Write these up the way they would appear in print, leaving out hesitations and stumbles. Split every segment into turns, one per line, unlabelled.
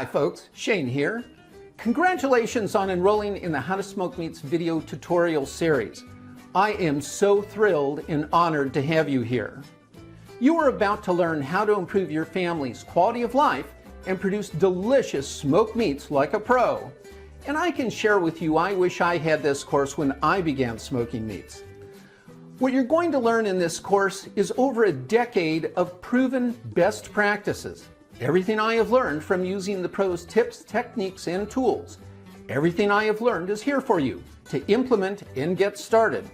Hi folks, Shane here. Congratulations on enrolling in the How to Smoke Meats video tutorial series. I am so thrilled and honored to have you here. You are about to learn how to improve your family's quality of life and produce delicious smoked meats like a pro. And I can share with you, I wish I had this course when I began smoking meats. What you're going to learn in this course is over a decade of proven best practices. Everything I have learned from using the pros' tips, techniques, and tools. Everything I have learned is here for you to implement and get started.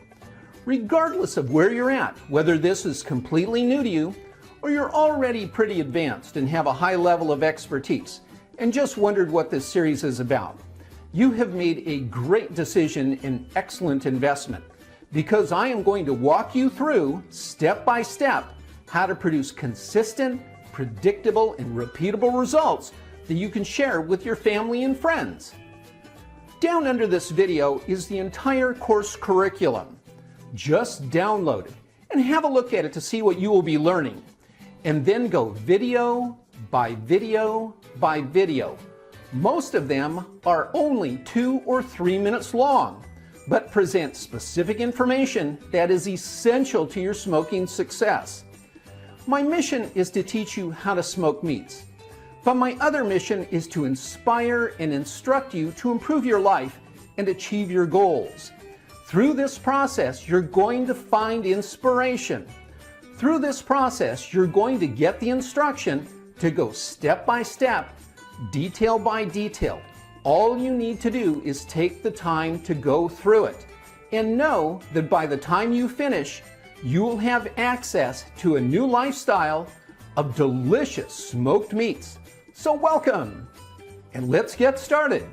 Regardless of where you're at, whether this is completely new to you or you're already pretty advanced and have a high level of expertise and just wondered what this series is about, you have made a great decision and excellent investment, because I am going to walk you through step by step how to produce consistent, predictable, and repeatable results that you can share with your family and friends. Down under this video is the entire course curriculum. Just download it and have a look at it to see what you will be learning, and then go video by video by video. Most of them are only 2 or 3 minutes long, but present specific information that is essential to your smoking success. My mission is to teach you how to smoke meats, but my other mission is to inspire and instruct you to improve your life and achieve your goals. Through this process, you're going to find inspiration. Through this process, you're going to get the instruction to go step by step, detail by detail. All you need to do is take the time to go through it, and know that by the time you finish, you will have access to a new lifestyle of delicious smoked meats. So welcome, and let's get started.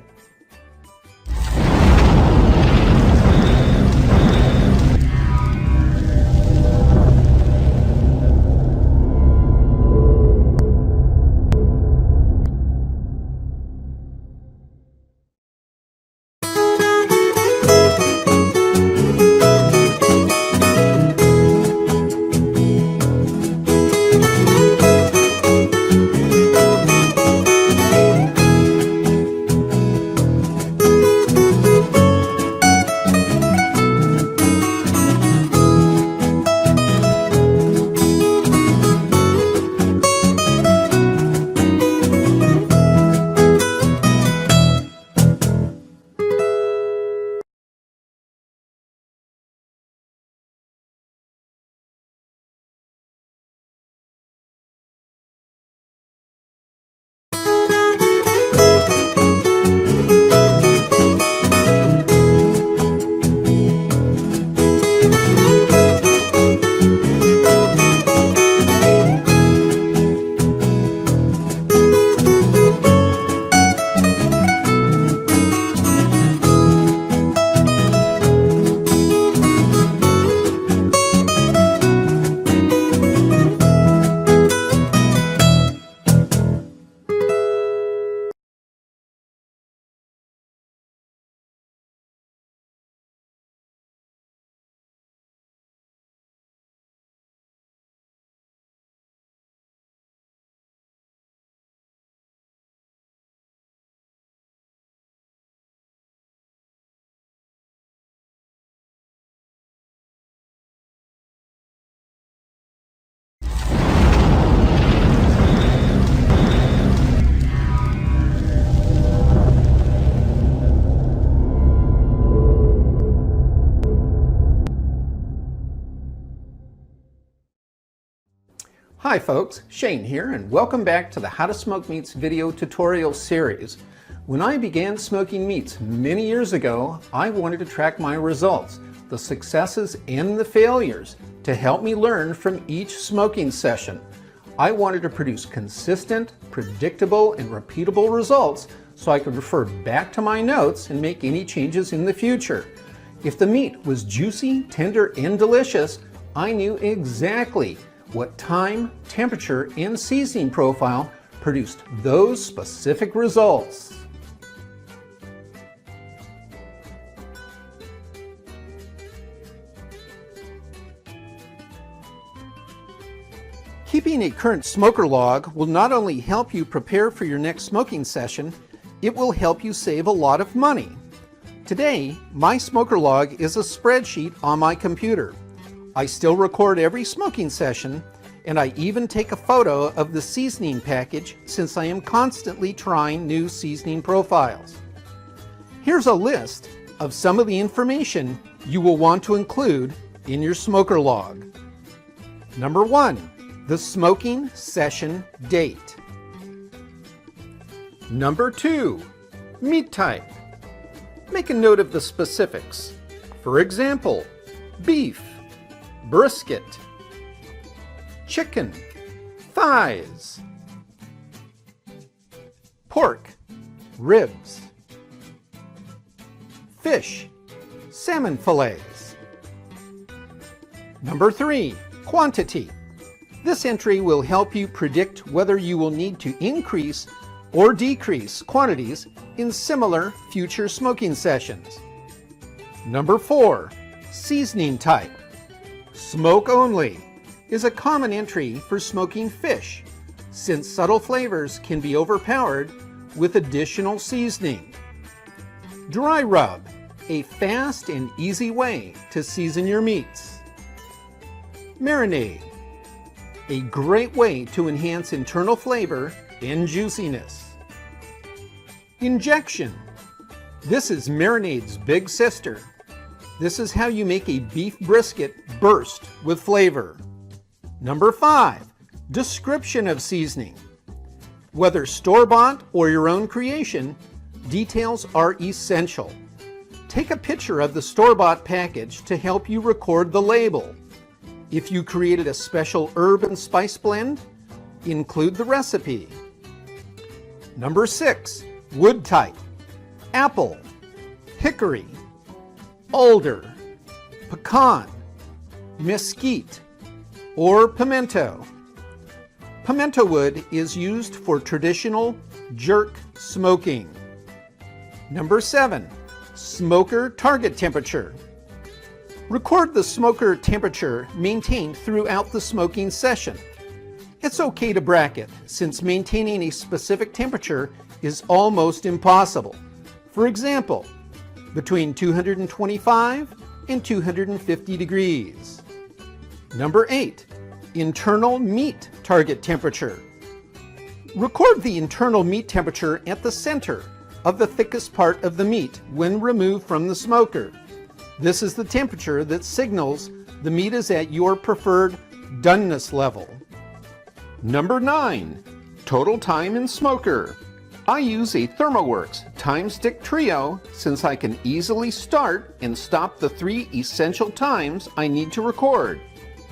Hi folks, Shane here, and welcome back to the How to Smoke Meats video tutorial series. When I began smoking meats many years ago, I wanted to track my results, the successes and the failures, to help me learn from each smoking session. I wanted to produce consistent, predictable, and repeatable results so I could refer back to my notes and make any changes in the future. If the meat was juicy, tender, and delicious, I knew exactly what time, temperature, and seasoning profile produced those specific results. Keeping a current smoker log will not only help you prepare for your next smoking session, it will help you save a lot of money. Today, my smoker log is a spreadsheet on my computer. I still record every smoking session, and I even take a photo of the seasoning package since I am constantly trying new seasoning profiles. Here's a list of some of the information you will want to include in your smoker log. Number 1, the smoking session date. Number 2, meat type. Make a note of the specifics. For example, beef, brisket, chicken, thighs, pork, ribs, fish, salmon fillets. Number 3, quantity. This entry will help you predict whether you will need to increase or decrease quantities in similar future smoking sessions. Number 4, seasoning type. Smoke only is a common entry for smoking fish, since subtle flavors can be overpowered with additional seasoning. Dry rub, a fast and easy way to season your meats. Marinate, a great way to enhance internal flavor and juiciness. Injection, this is marinade's big sister. This is how you make a beef brisket burst with flavor. Number 5, description of seasoning. Whether store-bought or your own creation, details are essential. Take a picture of the store-bought package to help you record the label. If you created a special herb and spice blend, include the recipe. Number 6, wood type. Apple, hickory, alder, pecan, mesquite, or pimento. Pimento wood is used for traditional jerk smoking. Number 7, smoker target temperature. Record the smoker temperature maintained throughout the smoking session. It's okay to bracket, since maintaining a specific temperature is almost impossible. For example, between 225 and 250 degrees. Number 8, internal meat target temperature. Record the internal meat temperature at the center of the thickest part of the meat when removed from the smoker. This is the temperature that signals the meat is at your preferred doneness level. Number 9, total time in smoker. I use a ThermoWorks Time Stick Trio since I can easily start and stop the 3 essential times I need to record,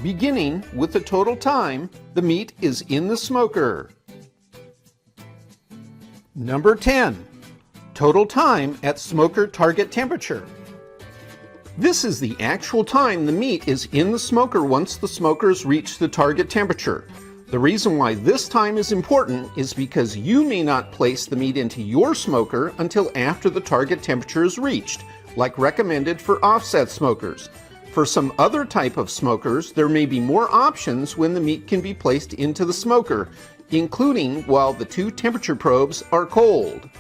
beginning with the total time the meat is in the smoker. Number 10, total time at smoker target temperature. This is the actual time the meat is in the smoker once the smokers reach the target temperature. The reason why this time is important is because you may not place the meat into your smoker until after the target temperature is reached, like recommended for offset smokers. For some other type of smokers, there may be more options when the meat can be placed into the smoker, including while the 2 temperature probes are cold.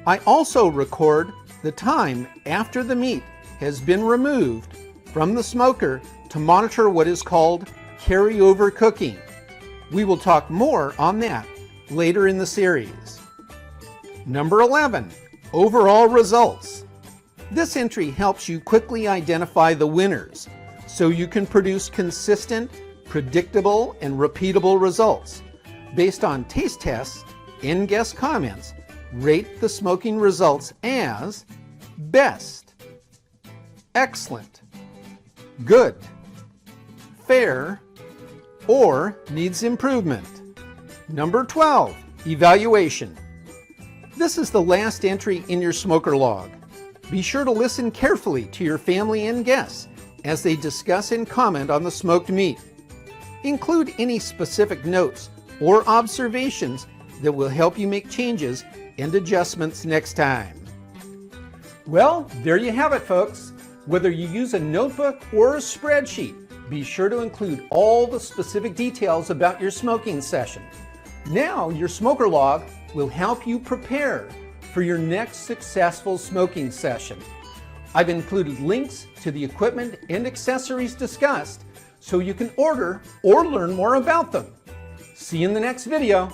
I also record the time after the meat has been removed from the smoker to monitor what is called carryover cooking. We will talk more on that later in the series. Number 11, overall results. This entry helps you quickly identify the winners so you can produce consistent, predictable, and repeatable results. Based on taste tests and guest comments, rate the smoking results as best, excellent, good, fair, or needs improvement. Number 12, evaluation. This is the last entry in your smoker log. Be sure to listen carefully to your family and guests as they discuss and comment on the smoked meat. Include any specific notes or observations that will help you make changes and adjustments next time. Well, there you have it, folks. Whether you use a notebook or a spreadsheet, Be sure to include all the specific details about your smoking session. Now your smoker log will help you prepare for your next successful smoking session. I've included links to the equipment and accessories discussed so you can order or learn more about them. See you in the next video.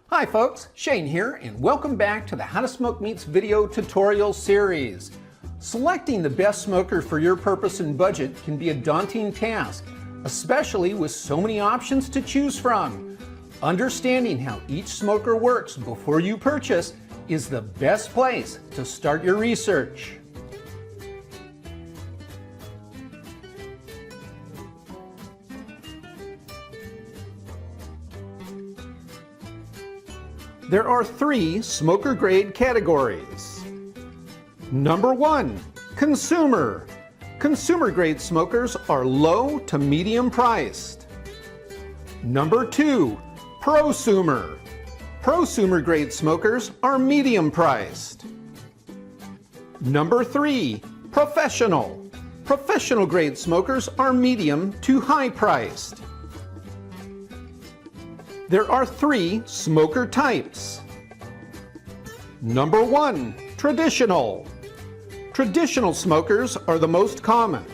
Hi folks, Shane here, and welcome back to the How to Smoke Meats video tutorial series. Selecting the best smoker for your purpose and budget can be a daunting task, especially with so many options to choose from. Understanding how each smoker works before you purchase is the best place to start your research. There are 3 smoker grade categories. Number 1, consumer. Consumer grade smokers are low to medium priced. Number 2, prosumer. Prosumer grade smokers are medium priced. Number 3, professional. Professional grade smokers are medium to high priced. There are 3 smoker types. Number 1, traditional. Traditional smokers are the most common.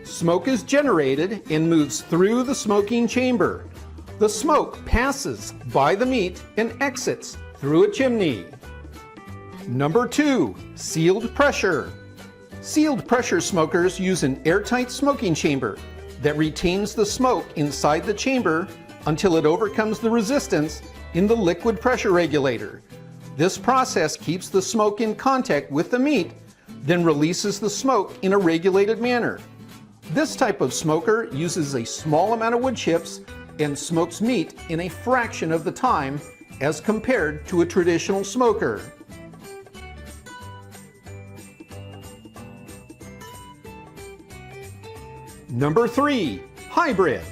Smoke is generated and moves through the smoking chamber. The smoke passes by the meat and exits through a chimney. Number 2, sealed pressure. Sealed pressure smokers use an airtight smoking chamber that retains the smoke inside the chamber until it overcomes the resistance in the liquid pressure regulator. This process keeps the smoke in contact with the meat, then releases the smoke in a regulated manner. This type of smoker uses a small amount of wood chips and smokes meat in a fraction of the time as compared to a traditional smoker. Number 3, hybrid.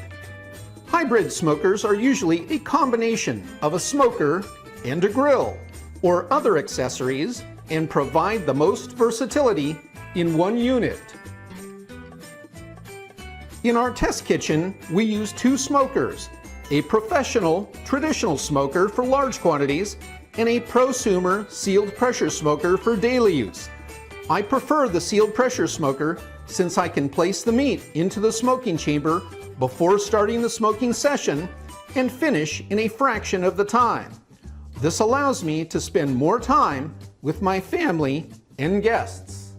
Hybrid smokers are usually a combination of a smoker and a grill or other accessories and provide the most versatility in one unit. In our test kitchen, we use 2 smokers, a professional traditional smoker for large quantities and a prosumer sealed pressure smoker for daily use. I prefer the sealed pressure smoker since I can place the meat into the smoking chamber before starting the smoking session and finish in a fraction of the time. This allows me to spend more time with my family and guests.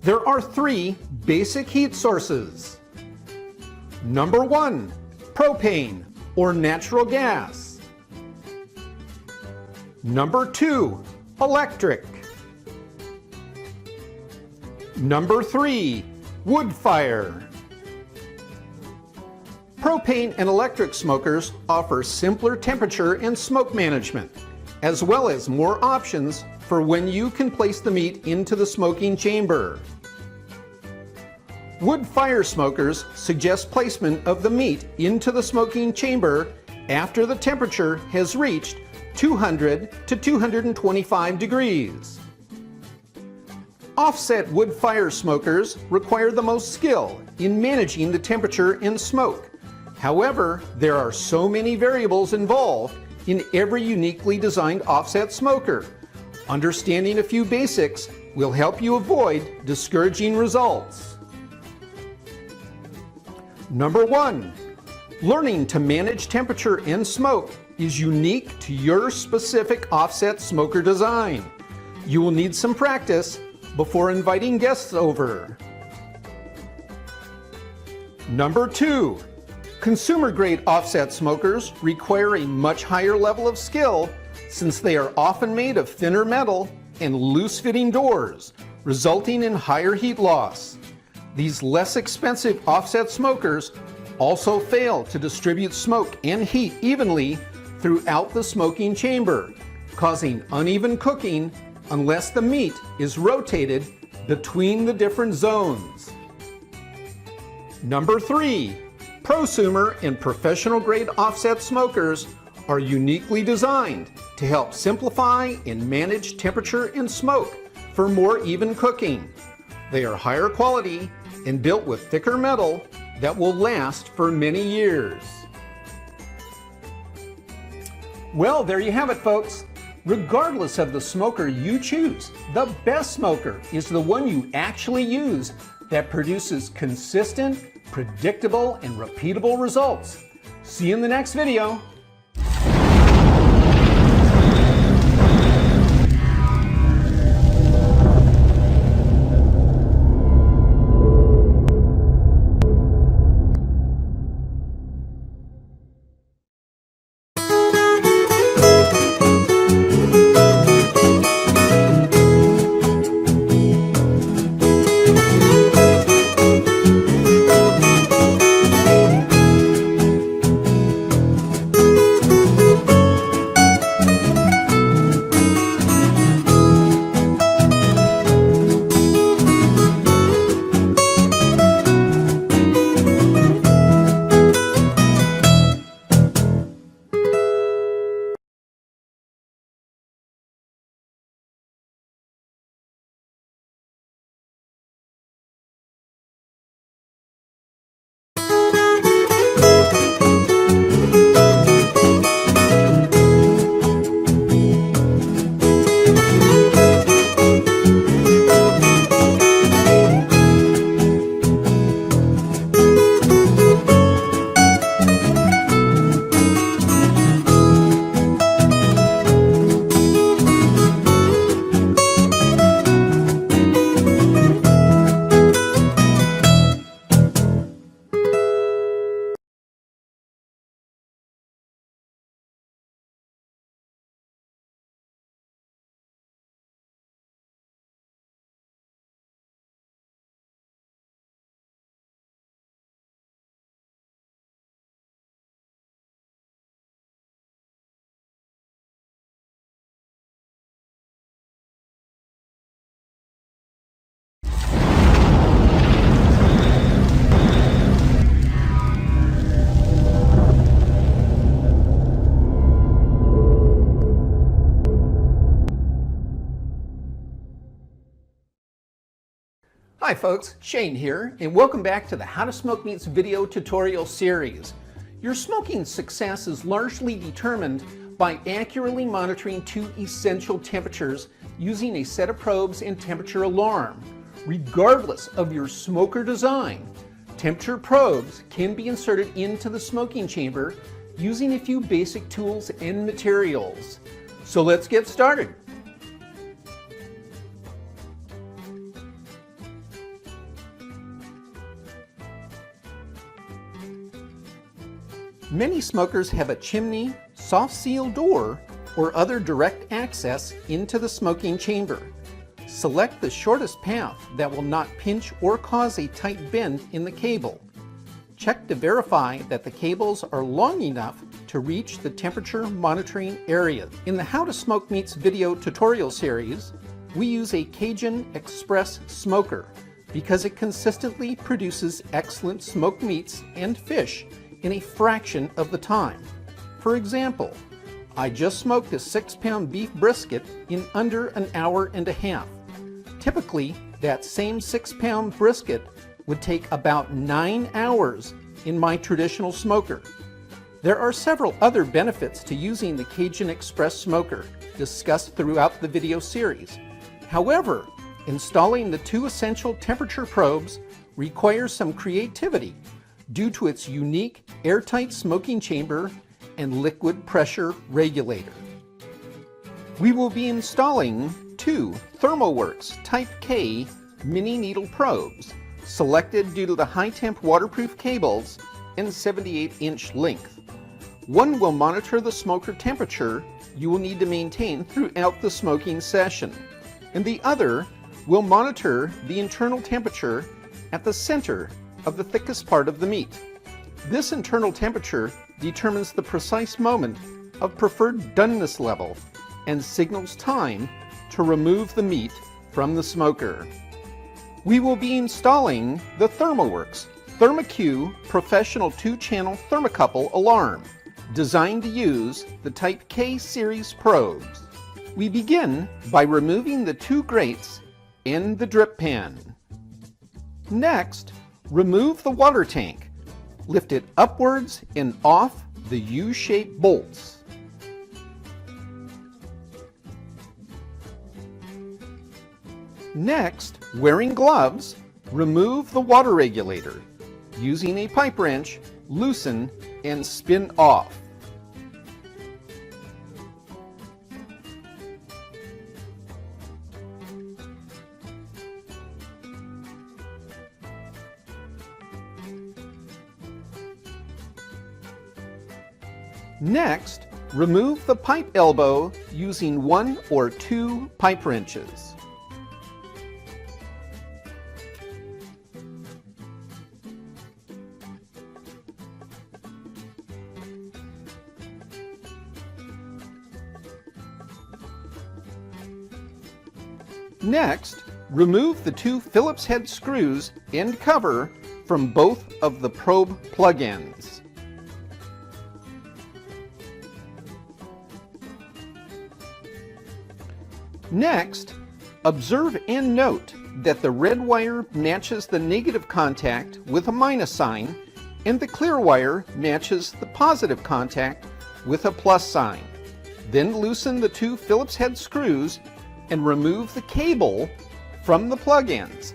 There are 3 basic heat sources. Number 1, propane or natural gas. Number 2, electric. Number 3, wood fire. Propane and electric smokers offer simpler temperature and smoke management, as well as more options for when you can place the meat into the smoking chamber. Wood fire smokers suggest placement of the meat into the smoking chamber after the temperature has reached 200 to 225 degrees. Offset wood fire smokers require the most skill in managing the temperature and smoke. However, there are so many variables involved in every uniquely designed offset smoker. Understanding a few basics will help you avoid discouraging results. Number 1, learning to manage temperature and smoke is unique to your specific offset smoker design. You will need some practice before inviting guests over. Number 2, consumer-grade offset smokers require a much higher level of skill since they are often made of thinner metal and loose-fitting doors, resulting in higher heat loss. These less expensive offset smokers also fail to distribute smoke and heat evenly throughout the smoking chamber, causing uneven cooking unless the meat is rotated between the different zones. Number 3, prosumer and professional grade offset smokers are uniquely designed to help simplify and manage temperature and smoke for more even cooking. They are higher quality and built with thicker metal that will last for many years. Well, there you have it, folks. Regardless of the smoker you choose, the best smoker is the one you actually use that produces consistent, predictable, and repeatable results. See you in the next video. Hi folks, Shane here, and welcome back to the How to Smoke Meats video tutorial series. Your smoking success is largely determined by accurately monitoring 2 essential temperatures using a set of probes and temperature alarm. Regardless of your smoker design, temperature probes can be inserted into the smoking chamber using a few basic tools and materials. So let's get started. Many smokers have a chimney, soft seal door, or other direct access into the smoking chamber. Select the shortest path that will not pinch or cause a tight bend in the cable. Check to verify that the cables are long enough to reach the temperature monitoring area. In the How to Smoke Meats video tutorial series, we use a Cajun Express smoker because it consistently produces excellent smoked meats and fish in a fraction of the time. For example, I just smoked a 6-pound beef brisket in under an hour and a half. Typically, that same 6-pound brisket would take about 9 hours in my traditional smoker. There are several other benefits to using the Cajun Express smoker discussed throughout the video series. However, installing the 2 essential temperature probes requires some creativity due to its unique airtight smoking chamber and liquid pressure regulator. We will be installing 2 ThermoWorks Type K mini needle probes, selected due to the high temp waterproof cables and 78-inch length. One will monitor the smoker temperature you will need to maintain throughout the smoking session, and the other will monitor the internal temperature at the center of the thickest part of the meat. This internal temperature determines the precise moment of preferred doneness level and signals time to remove the meat from the smoker. We will be installing the ThermoWorks ThermoQ Professional 2-channel thermocouple alarm, designed to use the Type K series probes. We begin by removing the 2 grates and the drip pan. Next, remove the water tank. Lift it upwards and off the U-shaped bolts. Next, wearing gloves, remove the water regulator. Using a pipe wrench, loosen and spin off. Next, remove the pipe elbow using 1 or 2 pipe wrenches. Next, remove the 2 Phillips head screws and cover from both of the probe plug-ends. Next, observe and note that the red wire matches the negative contact with a minus sign and the clear wire matches the positive contact with a plus sign. Then loosen the 2 Phillips head screws and remove the cable from the plug ends.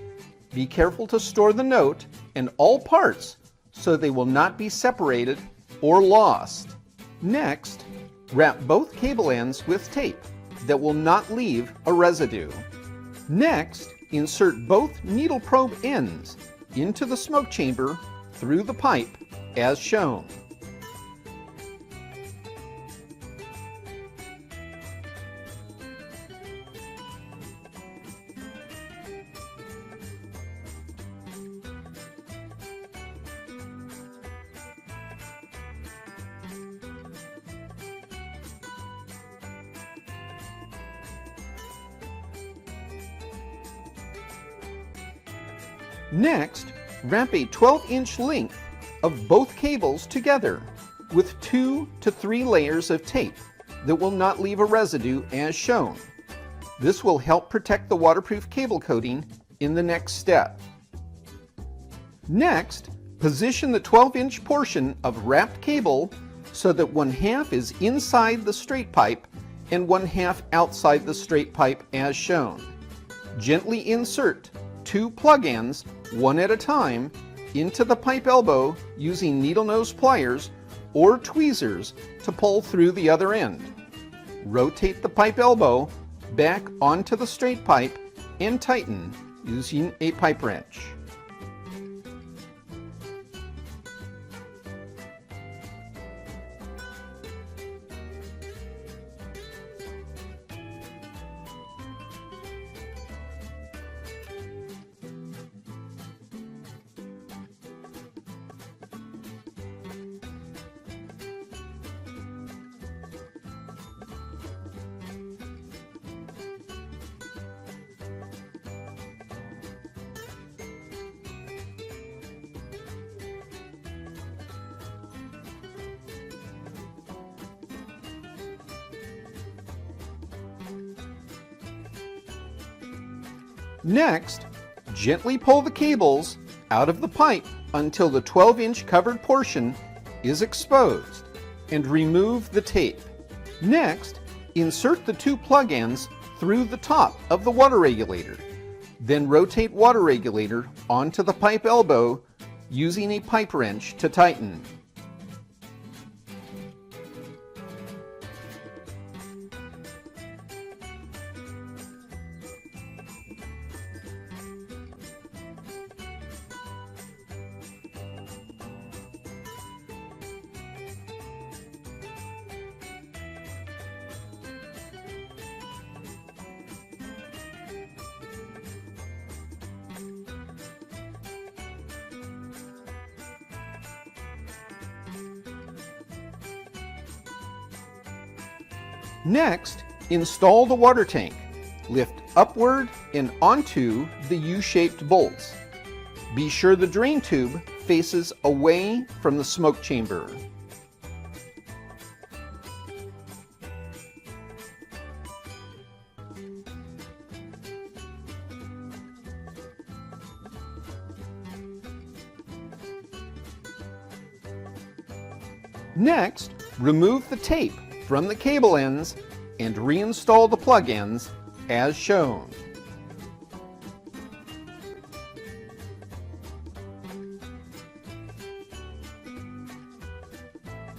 Be careful to store the note and all parts so they will not be separated or lost. Next, wrap both cable ends with tape that will not leave a residue. Next, insert both needle probe ends into the smoke chamber through the pipe as shown. Next, wrap a 12-inch length of both cables together with 2 to 3 layers of tape that will not leave a residue as shown. This will help protect the waterproof cable coating in the next step. Next, position the 12-inch portion of wrapped cable so that 1/2 is inside the straight pipe and 1/2 outside the straight pipe as shown. Gently insert 2 plug ends, one at a time, into the pipe elbow using needle nose pliers or tweezers to pull through the other end. Rotate the pipe elbow back onto the straight pipe and tighten using a pipe wrench. Next, gently pull the cables out of the pipe until the 12-inch covered portion is exposed and remove the tape. Next, insert the 2 plug ends through the top of the water regulator. Then rotate water regulator onto the pipe elbow using a pipe wrench to tighten. Next, install the water tank. Lift upward and onto the U-shaped bolts. Be sure the drain tube faces away from the smoke chamber. Next, remove the tape from the cable ends and reinstall the plug ends as shown.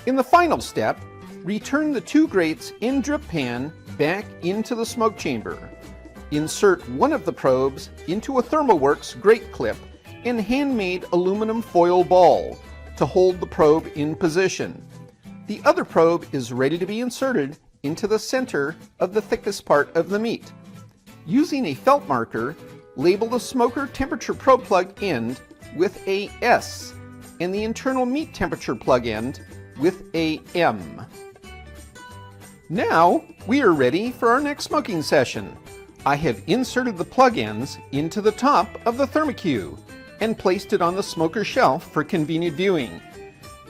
In the final step, return the 2 grates in drip pan back into the smoke chamber. Insert one of the probes into a ThermoWorks grate clip and handmade aluminum foil ball to hold the probe in position. The other probe is ready to be inserted into the center of the thickest part of the meat. Using a felt marker, label the smoker temperature probe plug end with a S and the internal meat temperature plug end with a M. Now we are ready for our next smoking session. I have inserted the plug ends into the top of the thermocue and placed it on the smoker shelf for convenient viewing.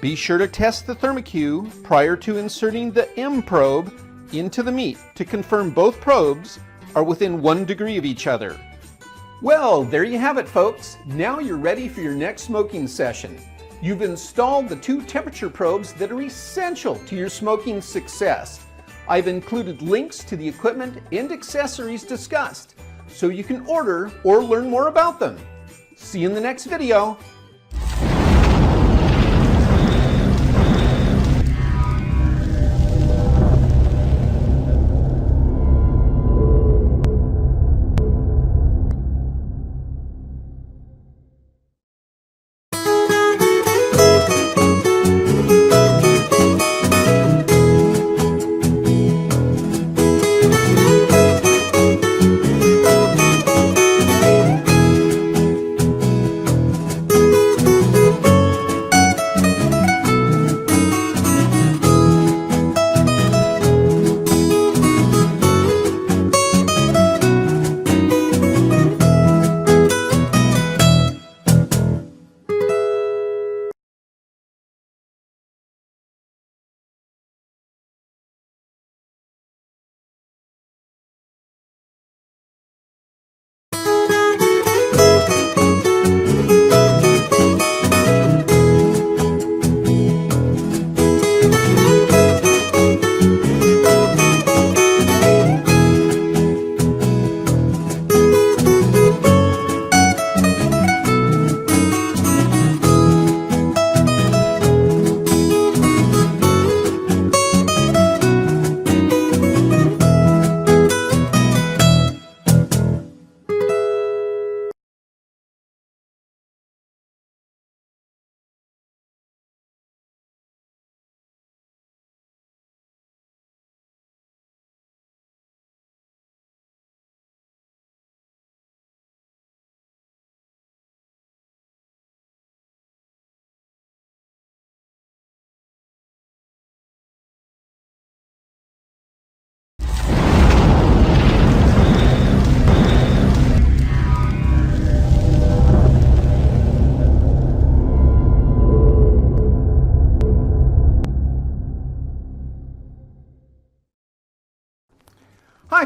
Be sure to test the thermocue prior to inserting the M probe into the meat to confirm both probes are within 1 degree of each other. Well, there you have it, folks. Now you're ready for your next smoking session. You've installed the 2 temperature probes that are essential to your smoking success. I've included links to the equipment and accessories discussed, so you can order or learn more about them. See you in the next video.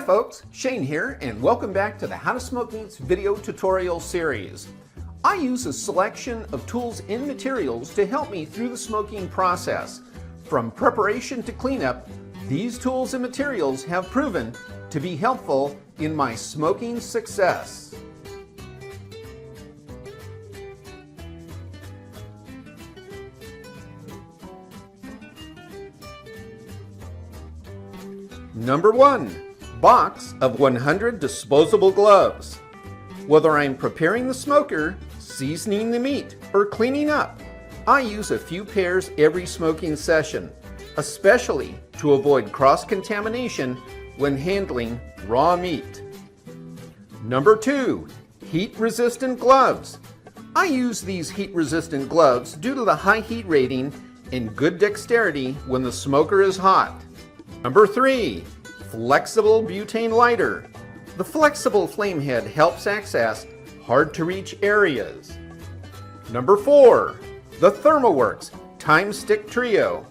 folks, Shane here, and welcome back to the How to Smoke Meats video tutorial series. I use a selection of tools and materials to help me through the smoking process. From preparation to cleanup, these tools and materials have proven to be helpful in my smoking success. Number 1. Box of 100 disposable gloves. Whether I'm preparing the smoker, seasoning the meat, or cleaning up, I use a few pairs every smoking session, especially to avoid cross-contamination when handling raw meat. Number 2. Heat-resistant gloves. I use these heat-resistant gloves due to the high heat rating and good dexterity when the smoker is hot. Number 3. Flexible butane lighter. The flexible flame head helps access hard-to-reach areas. Number 4. The ThermoWorks Time Stick Trio.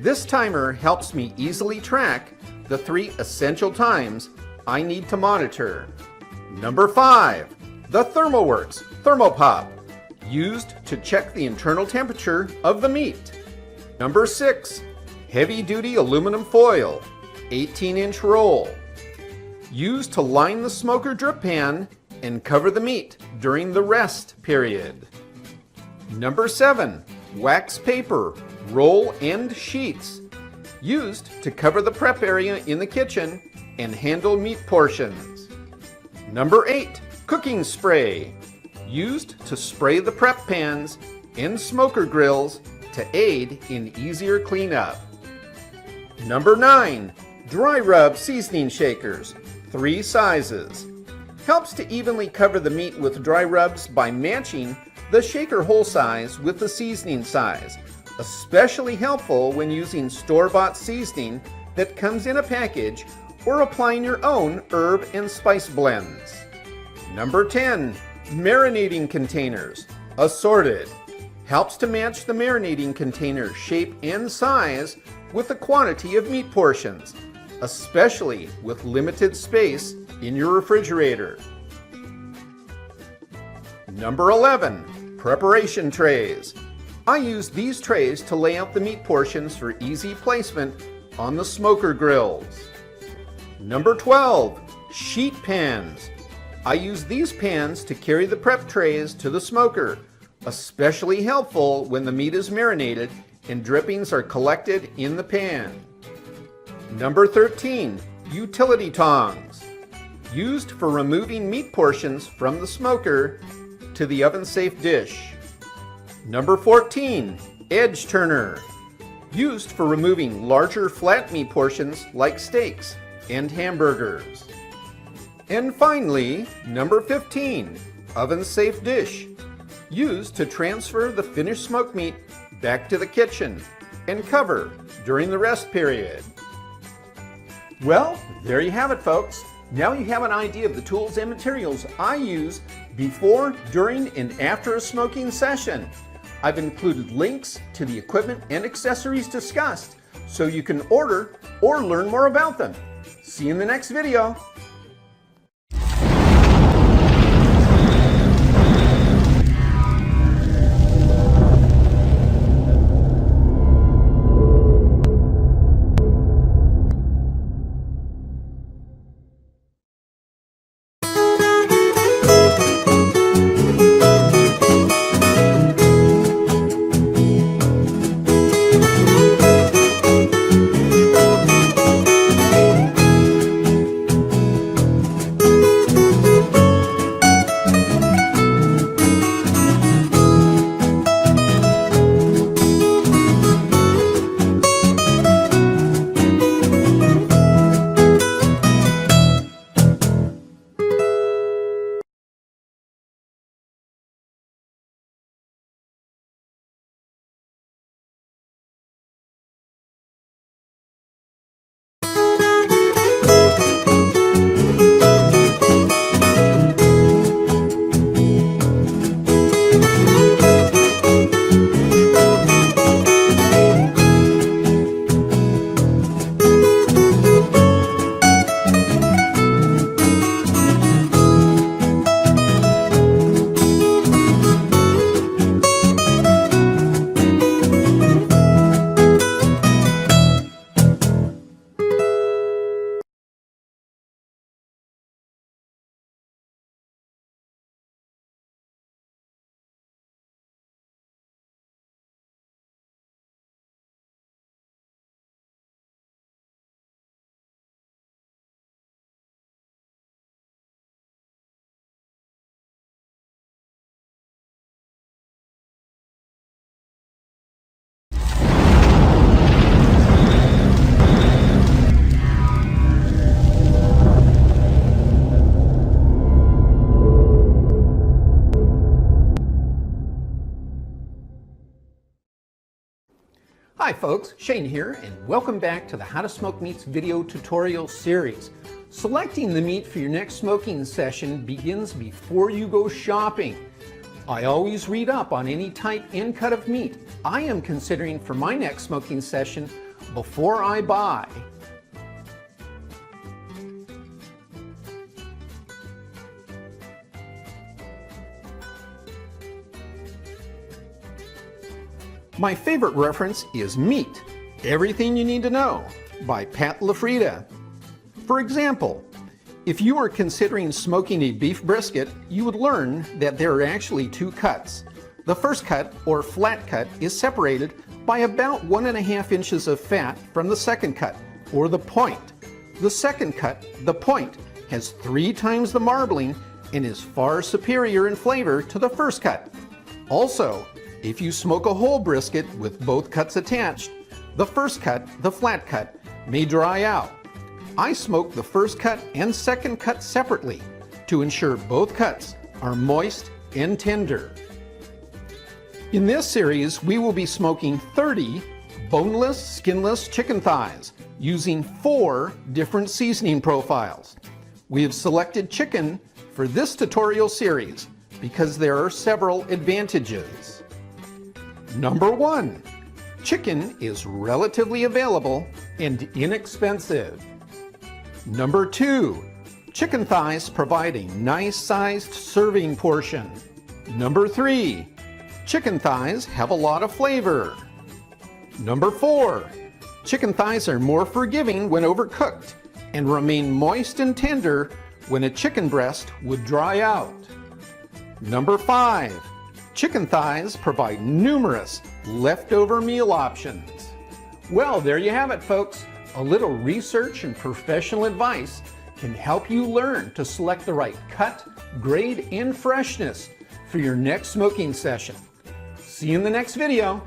This timer helps me easily track the 3 essential times I need to monitor. Number 5. The ThermoWorks Thermopop, used to check the internal temperature of the meat. Number 6. Heavy-duty aluminum foil, 18-inch roll, used to line the smoker drip pan and cover the meat during the rest period. Number 7. Wax paper, roll end sheets, used to cover the prep area in the kitchen and handle meat portions. Number 8. Cooking spray, used to spray the prep pans and smoker grills to aid in easier cleanup. Number 9. Dry rub seasoning shakers, 3 sizes. Helps to evenly cover the meat with dry rubs by matching the shaker hole size with the seasoning size. Especially helpful when using store-bought seasoning that comes in a package or applying your own herb and spice blends. Number 10. Marinating containers, assorted. Helps to match the marinating container shape and size with the quantity of meat portions, especially with limited space in your refrigerator. Number 11. Preparation trays. I use these trays to lay out the meat portions for easy placement on the smoker grills. Number 12. Sheet pans. I use these pans to carry the prep trays to the smoker, especially helpful when the meat is marinated and drippings are collected in the pan. Number 13. Utility tongs, used for removing meat portions from the smoker to the oven-safe dish. Number 14. Edge turner, used for removing larger flat meat portions like steaks and hamburgers. And finally, number 15. Oven-safe dish, used to transfer the finished smoked meat back to the kitchen and cover during the rest period. Well, there you have it, folks. Now you have an idea of the tools and materials I use before, during, and after a smoking session. I've included links to the equipment and accessories discussed so you can order or learn more about them. See you in the next video. Hi folks, Shane here, and welcome back to the How to Smoke Meats video tutorial series. Selecting the meat for your next smoking session begins before you go shopping. I always read up on any type and cut of meat I am considering for my next smoking session before I buy. My favorite reference is Meat, Everything You Need to Know by Pat LaFrieda. For example, if you are considering smoking a beef brisket, you would learn that there are actually two cuts. The first cut, or flat cut, is separated by about 1.5 inches of fat from the second cut, or the point. The second cut, the point, has 3 times the marbling and is far superior in flavor to the first cut. Also, if you smoke a whole brisket with both cuts attached, the first cut, the flat cut, may dry out. I smoke the first cut and second cut separately to ensure both cuts are moist and tender. In this series, we will be smoking 30 boneless, skinless chicken thighs using 4 different seasoning profiles. We have selected chicken for this tutorial series because there are several advantages. Number 1, chicken is relatively available and inexpensive. Number 2, chicken thighs provide a nice sized serving portion. Number 3, chicken thighs have a lot of flavor. Number 4, chicken thighs are more forgiving when overcooked and remain moist and tender when a chicken breast would dry out. Number 5, chicken thighs provide numerous leftover meal options. Well, there you have it, folks. A little research and professional advice can help you learn to select the right cut, grade, and freshness for your next smoking session. See you in the next video.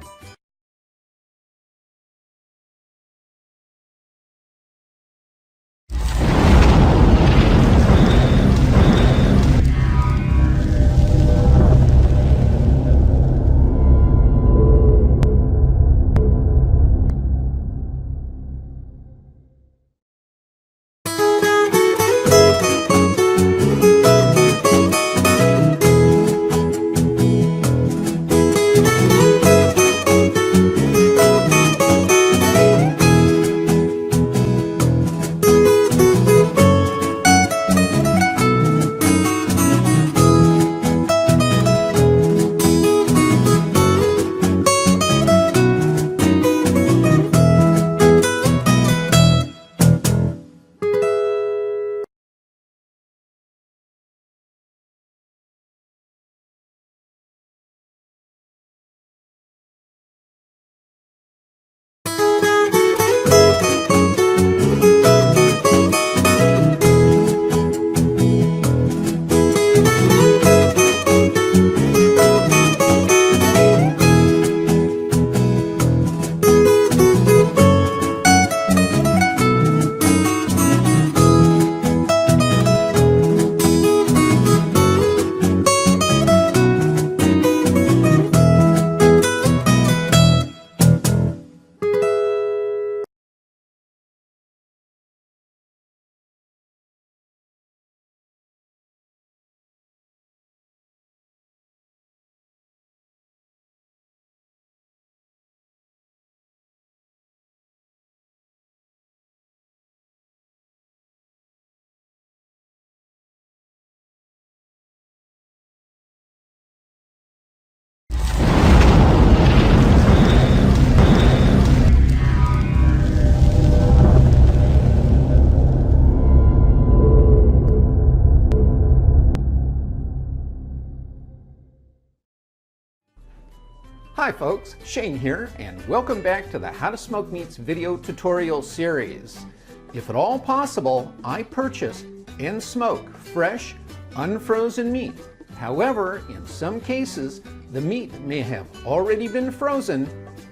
Hi folks, Shane here, and welcome back to the How to Smoke Meats video tutorial series. If at all possible, I purchase and smoke fresh, unfrozen meat. However, in some cases, the meat may have already been frozen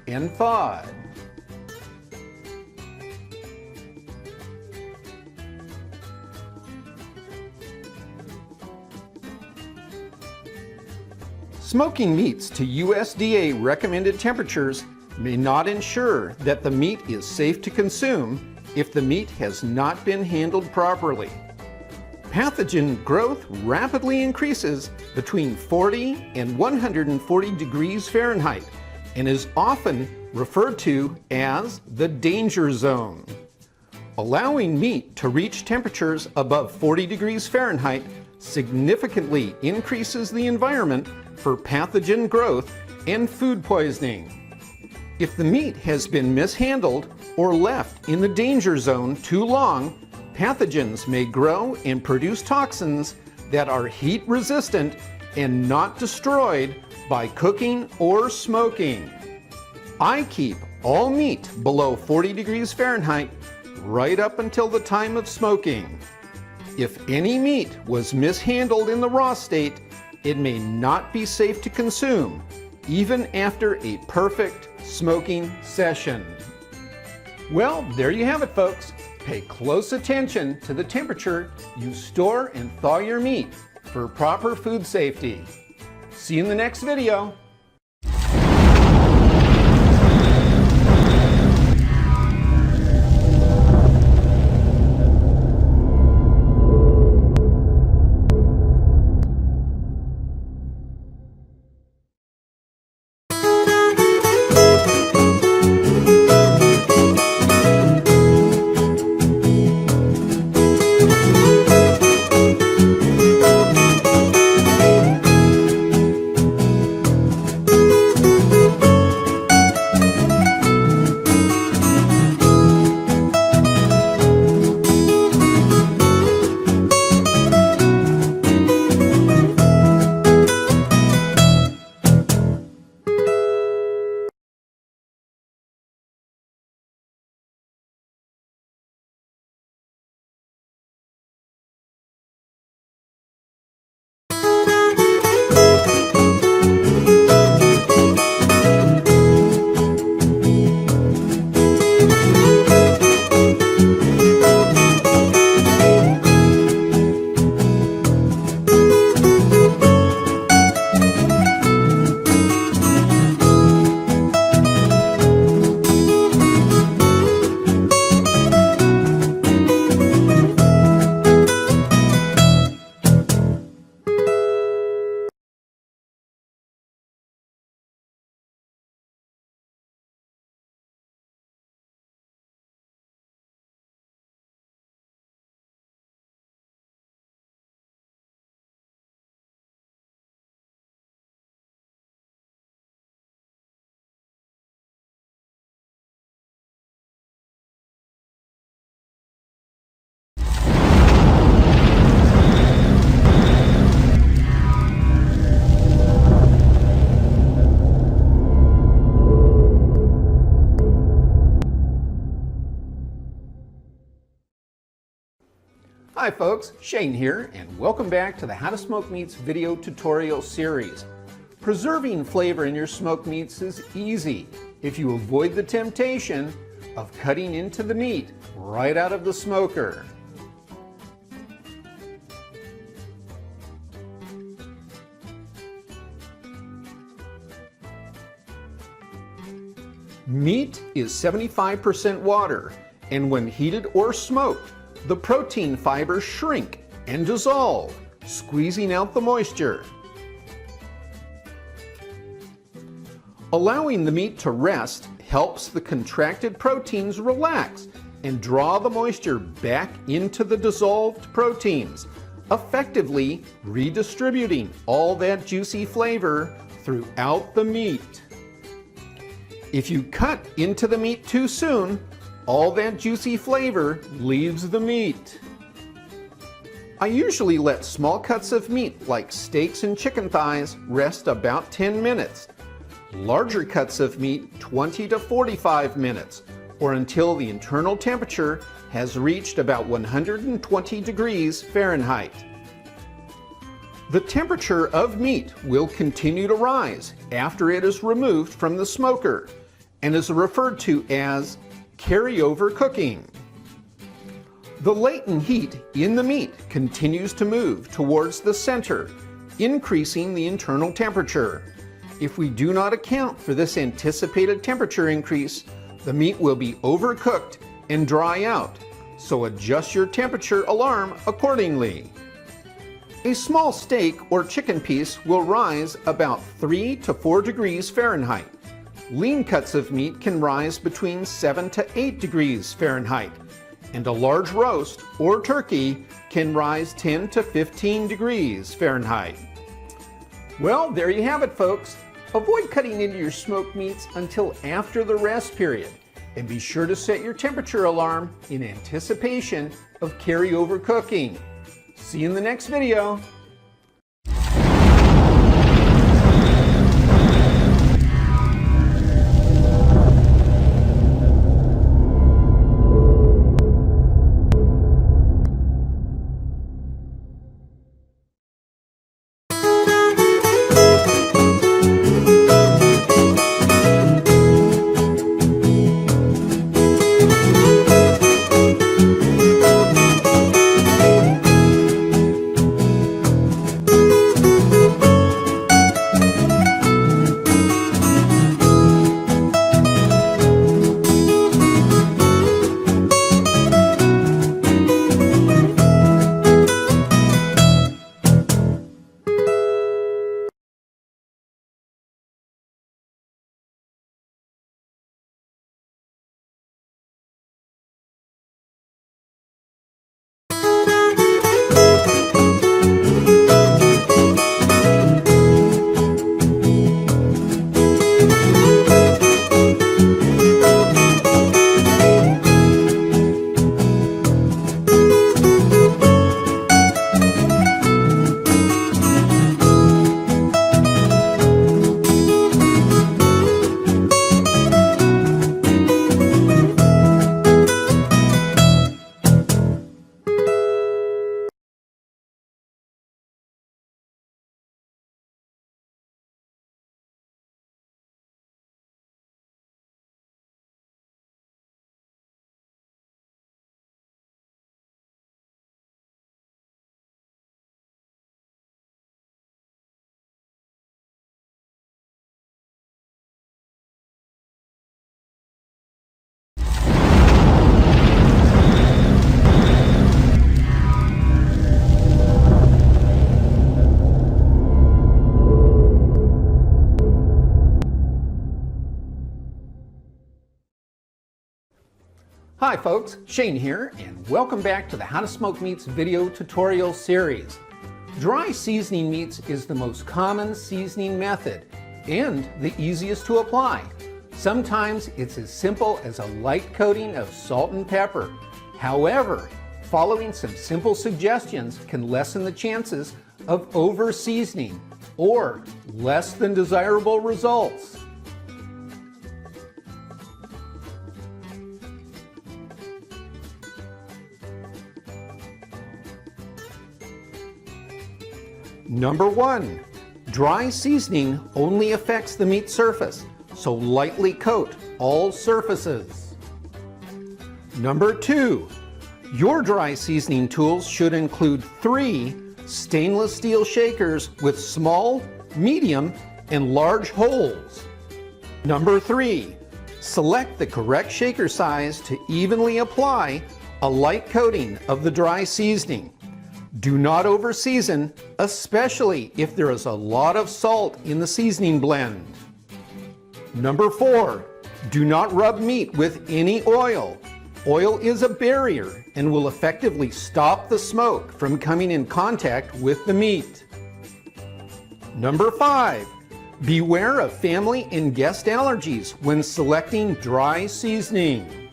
and thawed. Smoking meats to USDA recommended temperatures may not ensure that the meat is safe to consume if the meat has not been handled properly. Pathogen growth rapidly increases between 40 and 140 degrees Fahrenheit and is often referred to as the danger zone. Allowing meat to reach temperatures above 40 degrees Fahrenheit significantly increases the environment for pathogen growth and food poisoning. If the meat has been mishandled or left in the danger zone too long, pathogens may grow and produce toxins that are heat resistant and not destroyed by cooking or smoking. I keep all meat below 40 degrees Fahrenheit right up until the time of smoking. If any meat was mishandled in the raw state, it may not be safe to consume, even after a perfect smoking session. Well, there you have it, folks. Pay close attention to the temperature you store and thaw your meat for proper food safety. See you in the next video. Hi folks, Shane here, and welcome back to the How to Smoke Meats video tutorial series. Preserving flavor in your smoked meats is easy if you avoid the temptation of cutting into the meat right out of the smoker. Meat is 75% water, and when heated or smoked, the protein fibers shrink and dissolve, squeezing out the moisture. Allowing the meat to rest helps the contracted proteins relax and draw the moisture back into the dissolved proteins, effectively redistributing all that juicy flavor throughout the meat. If you cut into the meat too soon, all that juicy flavor leaves the meat. I usually let small cuts of meat like steaks and chicken thighs rest about 10 minutes. Larger cuts of meat 20 to 45 minutes, or until the internal temperature has reached about 120 degrees Fahrenheit. The temperature of meat will continue to rise after it is removed from the smoker and is referred to as carryover cooking. The latent heat in the meat continues to move towards the center, increasing the internal temperature. If we do not account for this anticipated temperature increase, the meat will be overcooked and dry out, so adjust your temperature alarm accordingly. A small steak or chicken piece will rise about 3 to 4 degrees Fahrenheit. Lean cuts of meat can rise between 7 to 8 degrees Fahrenheit, and a large roast or turkey can rise 10 to 15 degrees Fahrenheit. Well, there you have it, folks. Avoid cutting into your smoked meats until after the rest period, and be sure to set your temperature alarm in anticipation of carryover cooking. See you in the next video. Hi folks, Shane here, and welcome back to the How to Smoke Meats video tutorial series. Dry seasoning meats is the most common seasoning method and the easiest to apply. Sometimes it's as simple as a light coating of salt and pepper. However, following some simple suggestions can lessen the chances of over-seasoning or less than desirable results. Number 1, dry seasoning only affects the meat surface, so lightly coat all surfaces. Number 2, your dry seasoning tools should include 3 stainless steel shakers with small, medium, and large holes. Number 3, select the correct shaker size to evenly apply a light coating of the dry seasoning. Do not over-season, especially if there is a lot of salt in the seasoning blend. Number 4, do not rub meat with any oil. Oil is a barrier and will effectively stop the smoke from coming in contact with the meat. Number 5, beware of family and guest allergies when selecting dry seasoning.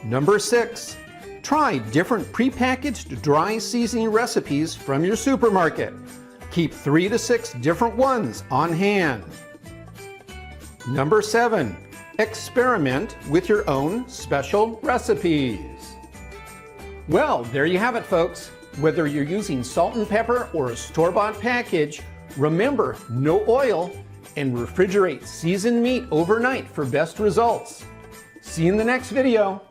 Number 6, try different prepackaged dry seasoning recipes from your supermarket. Keep 3 to 6 different ones on hand. Number 7, experiment with your own special recipes. Well, there you have it, folks. Whether you're using salt and pepper or a store-bought package, remember no oil and refrigerate seasoned meat overnight for best results. See you in the next video.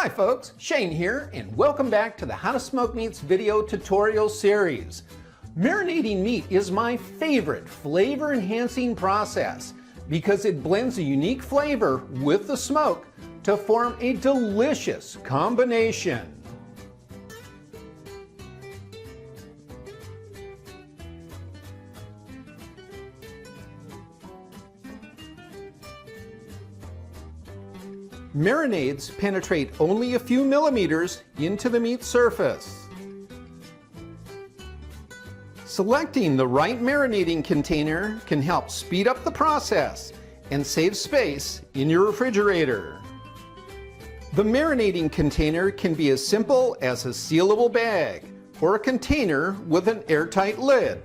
Hi folks, Shane here, and welcome back to the How to Smoke Meats video tutorial series. Marinating meat is my favorite flavor enhancing process because it blends a unique flavor with the smoke to form a delicious combination. Marinades penetrate only a few millimeters into the meat surface. Selecting the right marinating container can help speed up the process and save space in your refrigerator. The marinating container can be as simple as a sealable bag or a container with an airtight lid.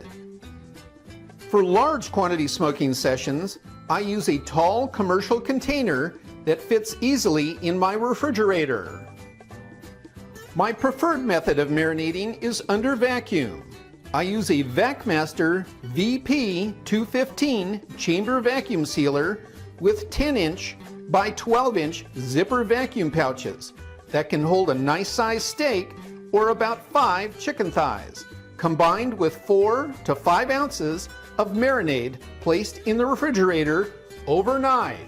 For large quantity smoking sessions, I use a tall commercial container that fits easily in my refrigerator. My preferred method of marinating is under vacuum. I use a VacMaster VP215 chamber vacuum sealer with 10-inch by 12-inch zipper vacuum pouches that can hold a nice sized steak or about 5 chicken thighs, combined with 4 to 5 ounces of marinade placed in the refrigerator overnight.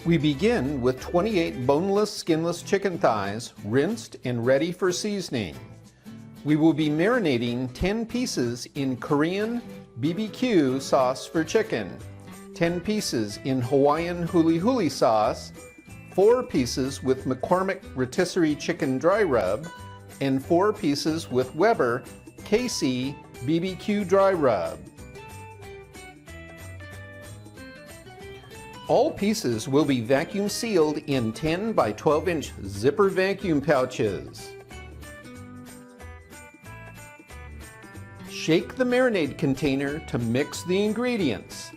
We begin with 28 boneless, skinless chicken thighs, rinsed and ready for seasoning. We will be marinating 10 pieces in Korean BBQ sauce for chicken, 10 pieces in Hawaiian huli huli sauce, 4 pieces with McCormick rotisserie chicken dry rub, and 4 pieces with Weber KC BBQ dry rub. All pieces will be vacuum sealed in 10 by 12-inch zipper vacuum pouches. Shake the marinade container to mix the ingredients.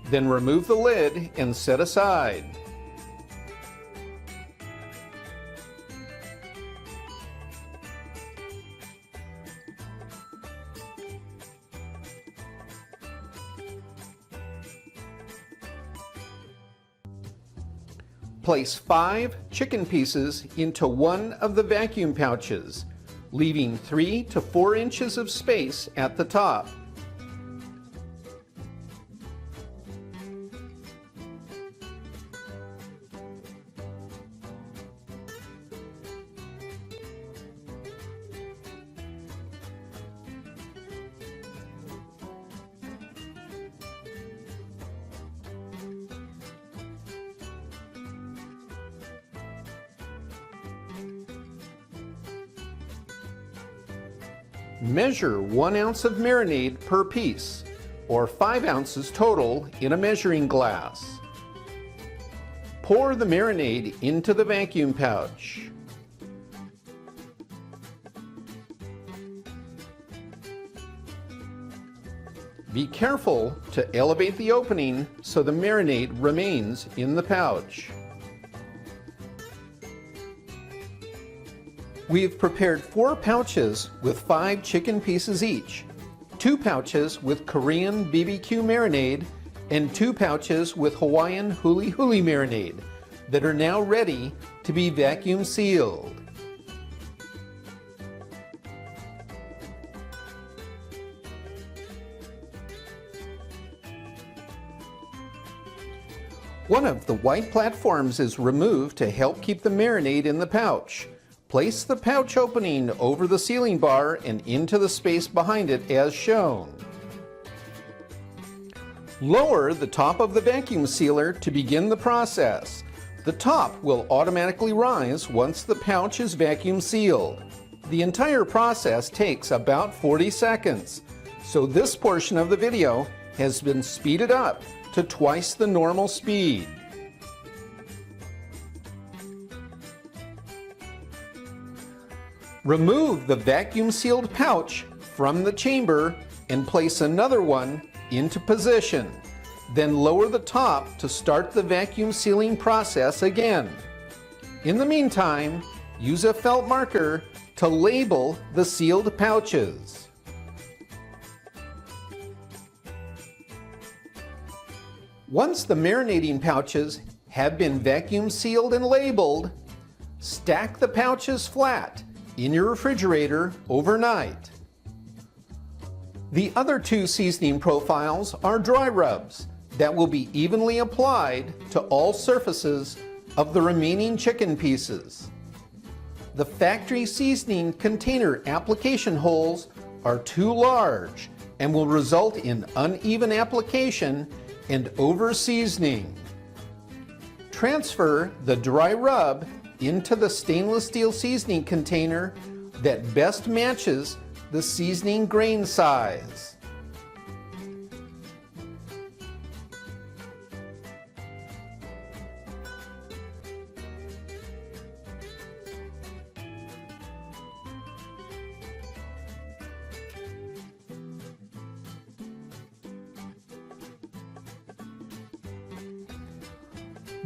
Then remove the lid and set aside. Place 5 chicken pieces into one of the vacuum pouches, leaving 3 to 4 inches of space at the top. Measure 1 ounce of marinade per piece, or 5 ounces total, in a measuring glass. Pour the marinade into the vacuum pouch. Be careful to elevate the opening so the marinade remains in the pouch. We've prepared 4 pouches with 5 chicken pieces each, 2 pouches with Korean BBQ marinade, and 2 pouches with Hawaiian huli huli marinade that are now ready to be vacuum sealed. One of the white platforms is removed to help keep the marinade in the pouch. Place the pouch opening over the sealing bar and into the space behind it as shown. Lower the top of the vacuum sealer to begin the process. The top will automatically rise once the pouch is vacuum sealed. The entire process takes about 40 seconds, so this portion of the video has been speeded up to twice the normal speed. Remove the vacuum sealed pouch from the chamber and place another one into position. Then lower the top to start the vacuum sealing process again. In the meantime, use a felt marker to label the sealed pouches. Once the marinating pouches have been vacuum sealed and labeled, stack the pouches flat in your refrigerator overnight. The other two seasoning profiles are dry rubs that will be evenly applied to all surfaces of the remaining chicken pieces. The factory seasoning container application holes are too large and will result in uneven application and over-seasoning. Transfer the dry rub into the stainless steel seasoning container that best matches the seasoning grain size.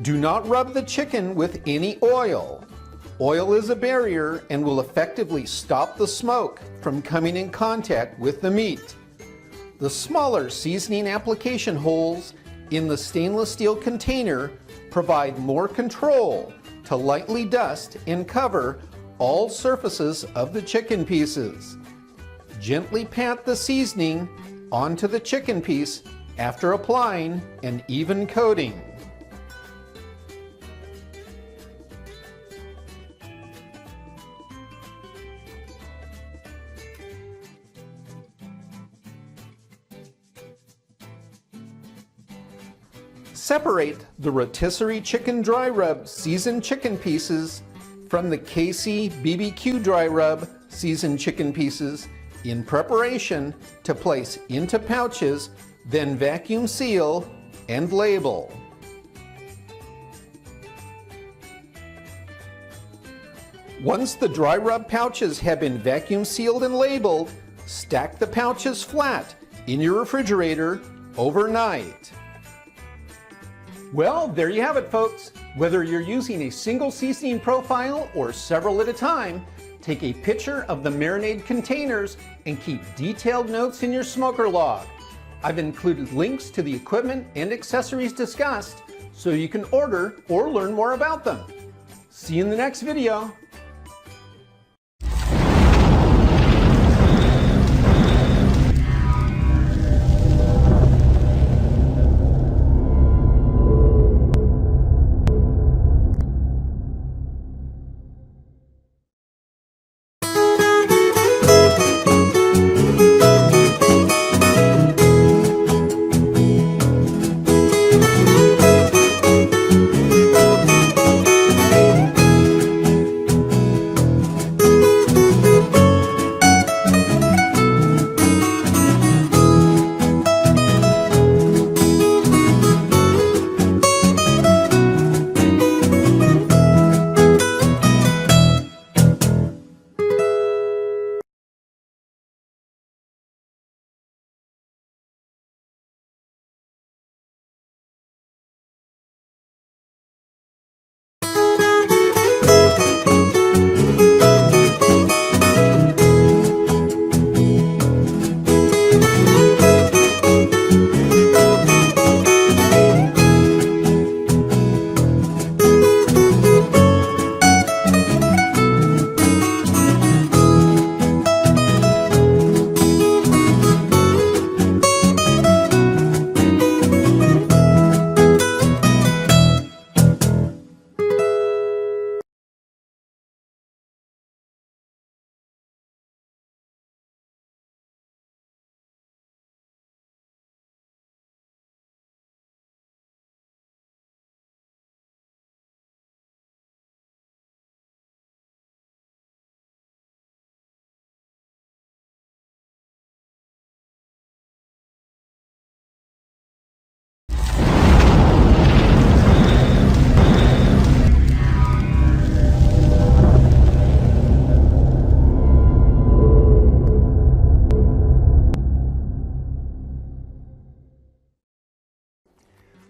Do not rub the chicken with any oil. Oil is a barrier and will effectively stop the smoke from coming in contact with the meat. The smaller seasoning application holes in the stainless steel container provide more control to lightly dust and cover all surfaces of the chicken pieces. Gently pat the seasoning onto the chicken piece after applying an even coating. Separate the rotisserie chicken dry rub seasoned chicken pieces from the KC BBQ dry rub seasoned chicken pieces in preparation to place into pouches, then vacuum seal and label. Once the dry rub pouches have been vacuum sealed and labeled, stack the pouches flat in your refrigerator overnight. Well, there you have it, folks. Whether you're using a single seasoning profile or several at a time, take a picture of the marinade containers and keep detailed notes in your smoker log. I've included links to the equipment and accessories discussed so you can order or learn more about them. See you in the next video.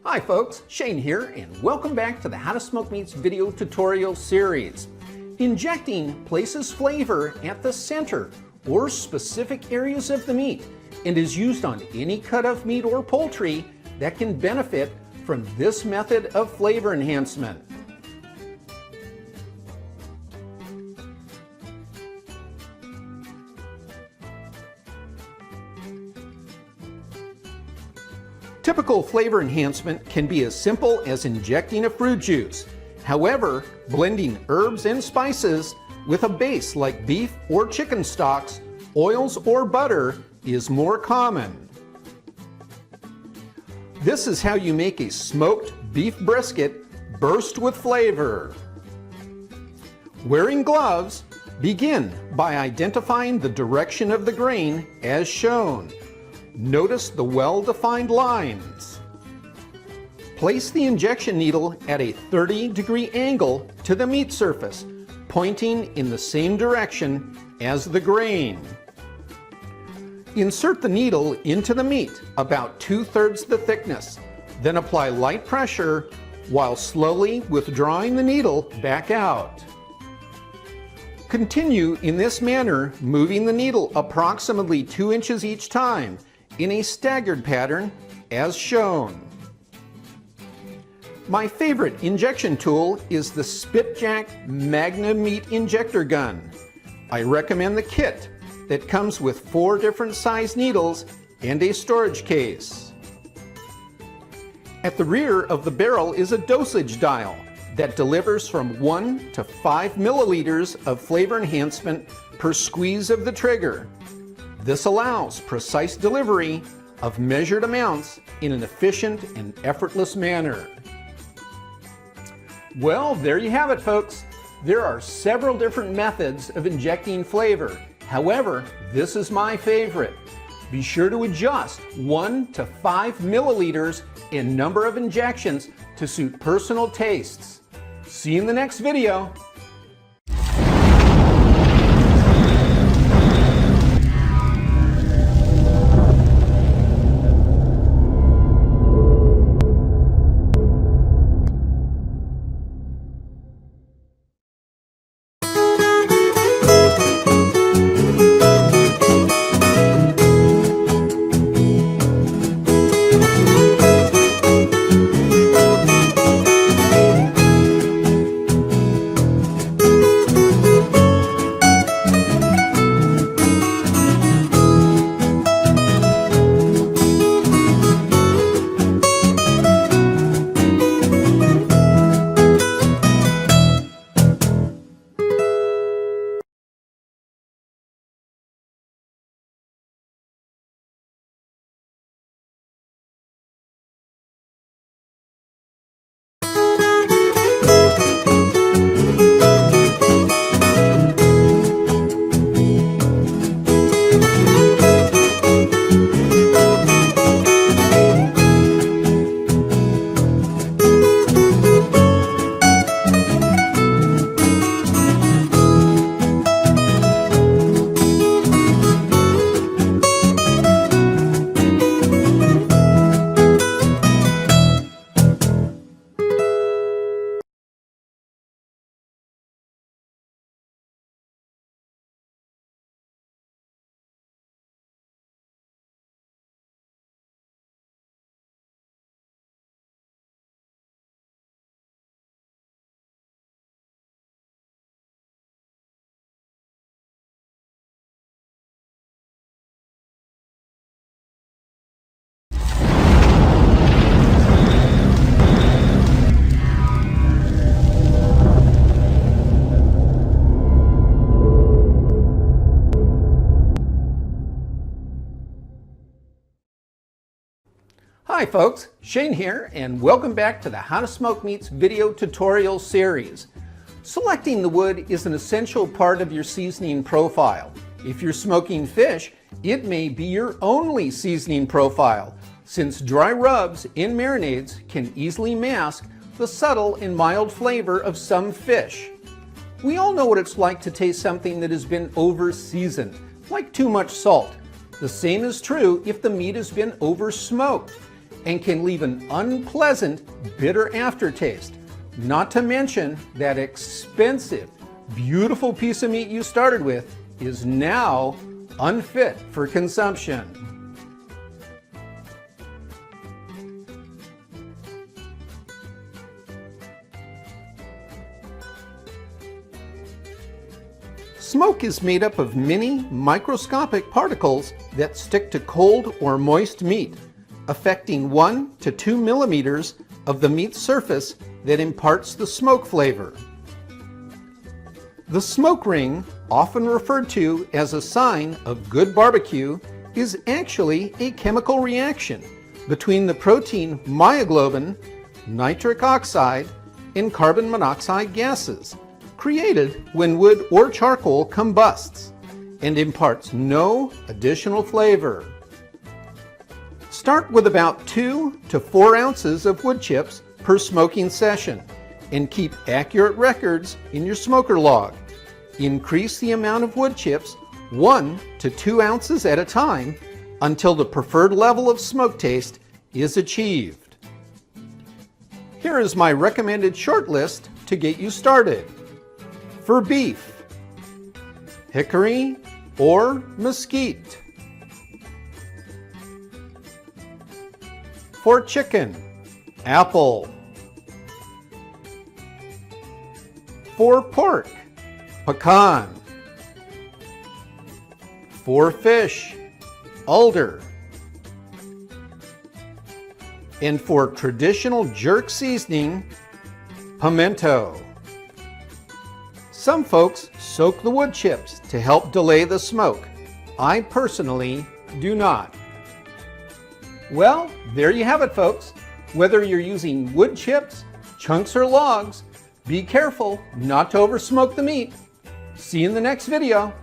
Hi folks, Shane here, and welcome back to the How to Smoke Meats video tutorial series. Injecting places flavor at the center or specific areas of the meat and is used on any cut of meat or poultry that can benefit from this method of flavor enhancement. Typical flavor enhancement can be as simple as injecting a fruit juice. However, blending herbs and spices with a base like beef or chicken stocks, oils or butter is more common. This is how you make a smoked beef brisket burst with flavor. Wearing gloves, begin by identifying the direction of the grain as shown. Notice the well-defined lines. Place the injection needle at a 30-degree angle to the meat surface, pointing in the same direction as the grain. Insert the needle into the meat about 2/3 the thickness, then apply light pressure while slowly withdrawing the needle back out. Continue in this manner, moving the needle approximately 2 inches each time in a staggered pattern as shown. My favorite injection tool is the Spitjack Magna Meat Injector Gun. I recommend the kit that comes with 4 different size needles and a storage case. At the rear of the barrel is a dosage dial that delivers from 1 to 5 milliliters of flavor enhancement per squeeze of the trigger. This allows precise delivery of measured amounts in an efficient and effortless manner. Well, there you have it, folks. There are several different methods of injecting flavor. However, this is my favorite. Be sure to adjust 1 to 5 milliliters in number of injections to suit personal tastes. See you in the next video. Hi folks, Shane here, and welcome back to the How to Smoke Meats video tutorial series. Selecting the wood is an essential part of your seasoning profile. If you're smoking fish, it may be your only seasoning profile, since dry rubs in marinades can easily mask the subtle and mild flavor of some fish. We all know what it's like to taste something that has been over-seasoned, like too much salt. The same is true if the meat has been over-smoked and can leave an unpleasant, bitter aftertaste. Not to mention that expensive, beautiful piece of meat you started with is now unfit for consumption. Smoke is made up of many microscopic particles that stick to cold or moist meat, affecting 1 to 2 millimeters of the meat's surface that imparts the smoke flavor. The smoke ring, often referred to as a sign of good barbecue, is actually a chemical reaction between the protein myoglobin, nitric oxide, and carbon monoxide gases, created when wood or charcoal combusts, and imparts no additional flavor. Start with about 2 to 4 ounces of wood chips per smoking session, and keep accurate records in your smoker log. Increase the amount of wood chips 1 to 2 ounces at a time until the preferred level of smoke taste is achieved. Here is my recommended short list to get you started. For beef, hickory or mesquite. For chicken, apple. For pork, pecan. For fish, alder. And for traditional jerk seasoning, pimento. Some folks soak the wood chips to help delay the smoke. I personally do not. Well, there you have it, folks. Whether you're using wood chips, chunks, or logs, be careful not to oversmoke the meat. See you in the next video.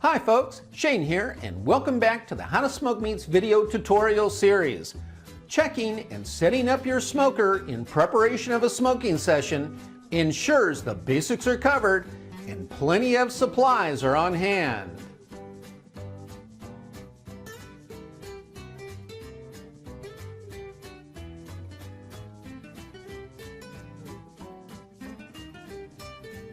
Hi folks, Shane here, and welcome back to the How to Smoke Meats video tutorial series. Checking and setting up your smoker in preparation of a smoking session ensures the basics are covered and plenty of supplies are on hand.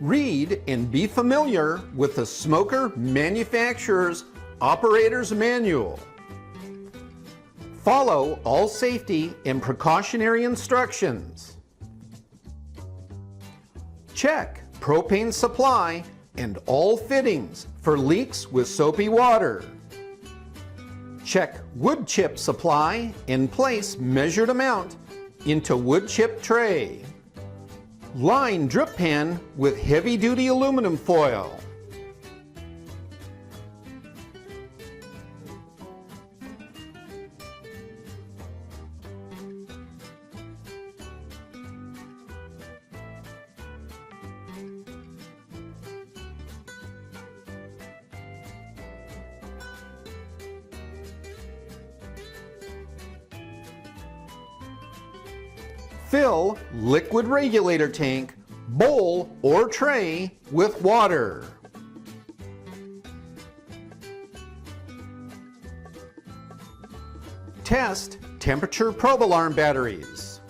Read and be familiar with the smoker manufacturer's operator's manual. Follow all safety and precautionary instructions. Check propane supply and all fittings for leaks with soapy water. Check wood chip supply and place measured amount into wood chip tray. Line drip pan with heavy-duty aluminum foil. Fill liquid regulator tank, bowl, or tray with water. Test temperature probe alarm batteries.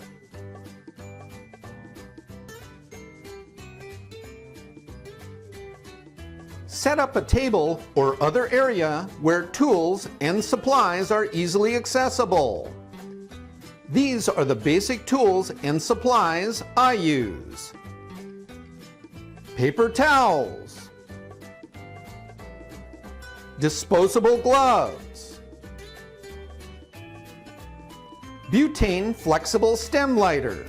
Set up a table or other area where tools and supplies are easily accessible. These are the basic tools and supplies I use. Paper towels, disposable gloves, butane flexible stem lighter,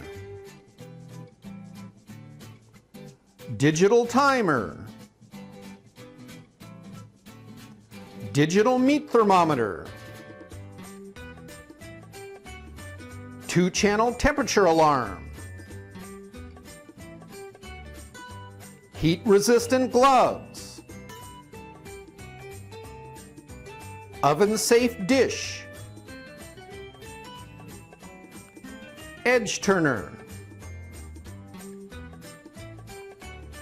digital timer, digital meat thermometer, 2-channel temperature alarm, heat-resistant gloves, oven-safe dish, edge turner,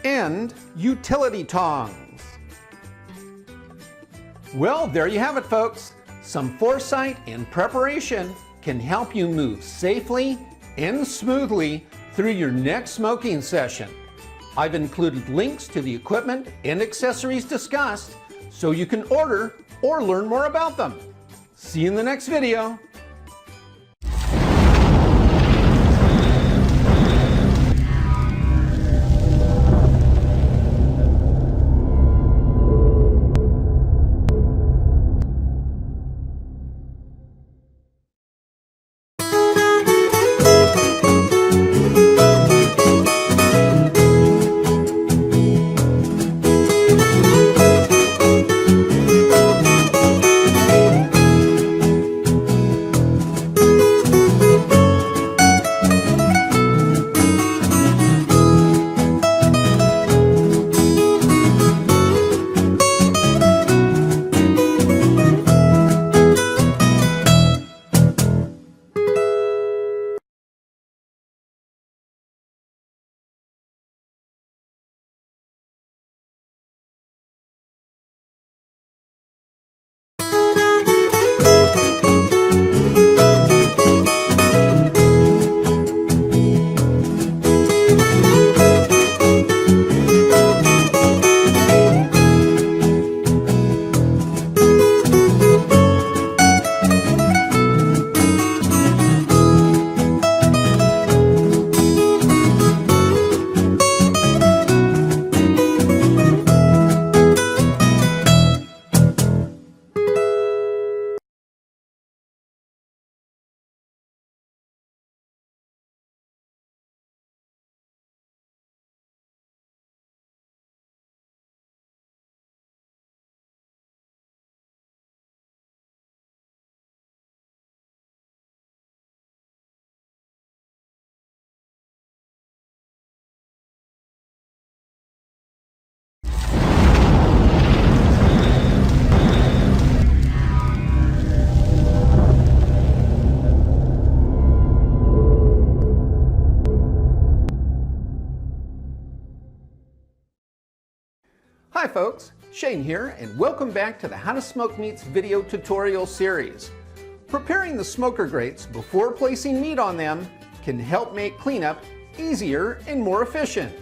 and utility tongs. Well, there you have it, folks. Some foresight and preparation can help you move safely and smoothly through your next smoking session. I've included links to the equipment and accessories discussed so you can order or learn more about them. See you in the next video. Hi folks, Shane here, and welcome back to the How to Smoke Meats video tutorial series. Preparing the smoker grates before placing meat on them can help make cleanup easier and more efficient.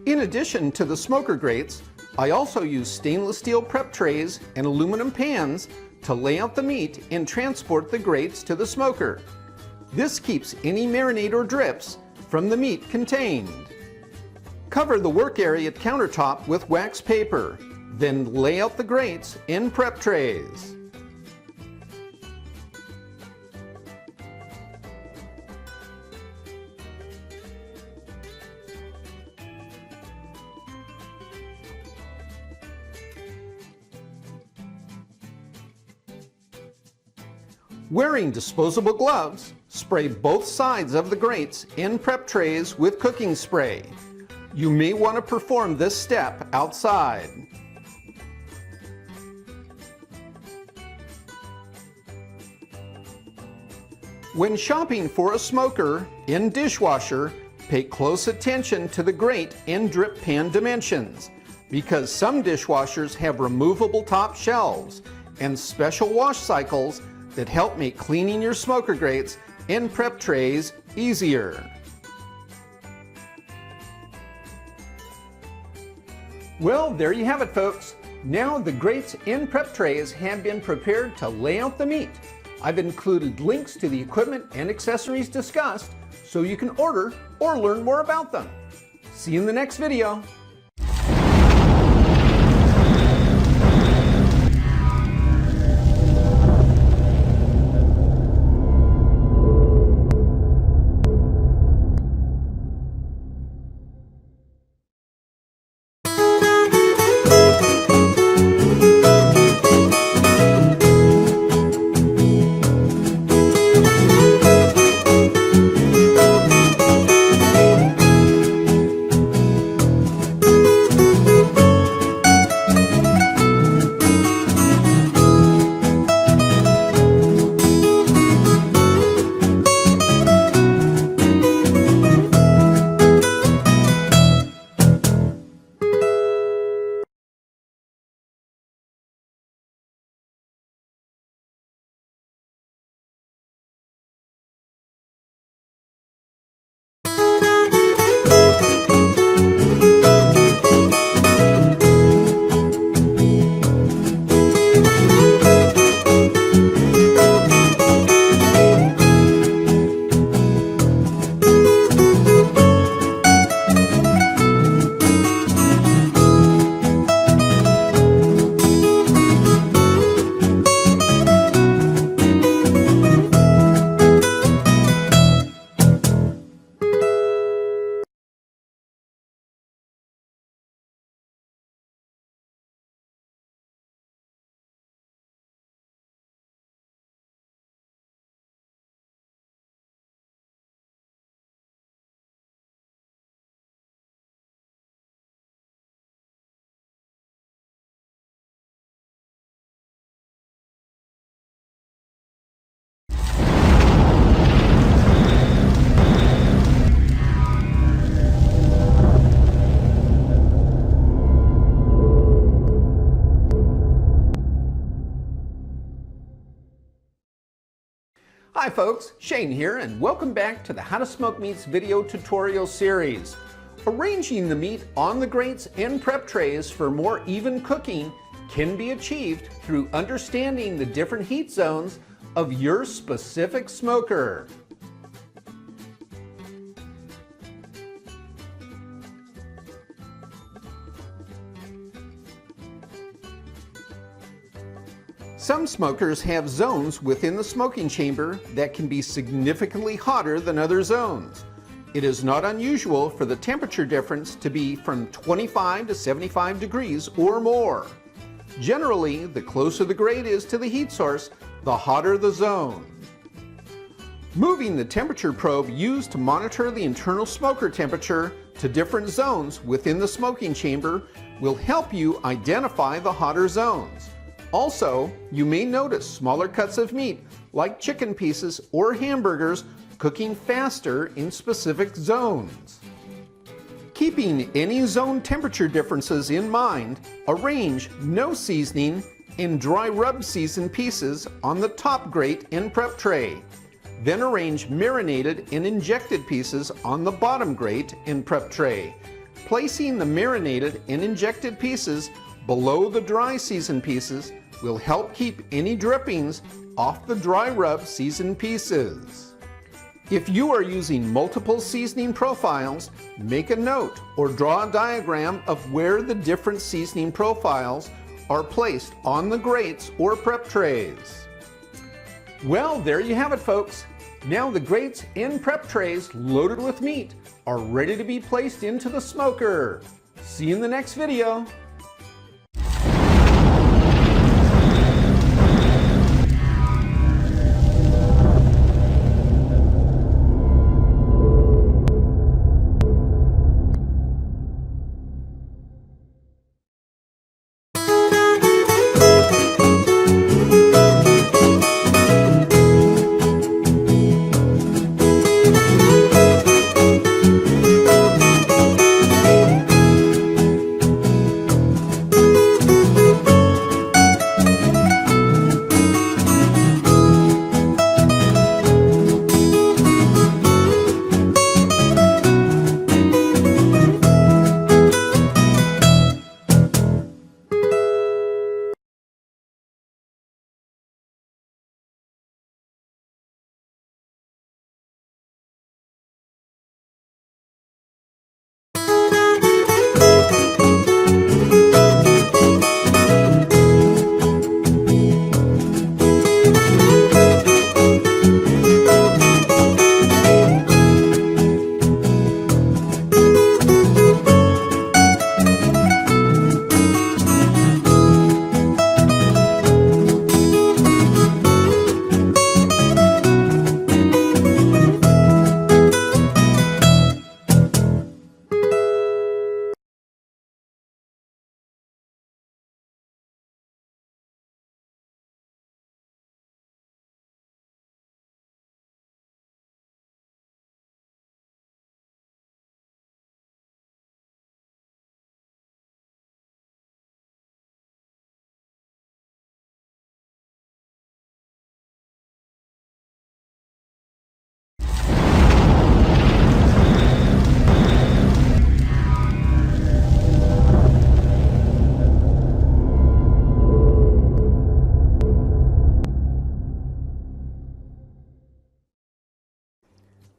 In addition to the smoker grates, I also use stainless steel prep trays and aluminum pans to lay out the meat and transport the grates to the smoker. This keeps any marinade or drips from the meat contained. Cover the work area countertop with wax paper, then lay out the grates in prep trays. Wearing disposable gloves, spray both sides of the grates in prep trays with cooking spray. You may want to perform this step outside. When shopping for a smoker in dishwasher, pay close attention to the grate and drip pan dimensions, because some dishwashers have removable top shelves and special wash cycles that help make cleaning your smoker grates and prep trays easier. Well, there you have it, folks. Now the grates and prep trays have been prepared to lay out the meat. I've included links to the equipment and accessories discussed so you can order or learn more about them. See you in the next video. Hi folks, Shane here, and welcome back to the How to Smoke Meats video tutorial series. Arranging the meat on the grates and prep trays for more even cooking can be achieved through understanding the different heat zones of your specific smoker. Some smokers have zones within the smoking chamber that can be significantly hotter than other zones. It is not unusual for the temperature difference to be from 25 to 75 degrees or more. Generally, the closer the grate is to the heat source, the hotter the zone. Moving the temperature probe used to monitor the internal smoker temperature to different zones within the smoking chamber will help you identify the hotter zones. Also, you may notice smaller cuts of meat, like chicken pieces or hamburgers, cooking faster in specific zones. Keeping any zone temperature differences in mind, arrange no seasoning and dry rub seasoned pieces on the top grate and prep tray. Then arrange marinated and injected pieces on the bottom grate and prep tray, placing the marinated and injected pieces below the dry seasoned pieces will help keep any drippings off the dry rub seasoned pieces. If you are using multiple seasoning profiles, make a note or draw a diagram of where the different seasoning profiles are placed on the grates or prep trays. Well, there you have it, folks. Now the grates and prep trays loaded with meat are ready to be placed into the smoker. See you in the next video.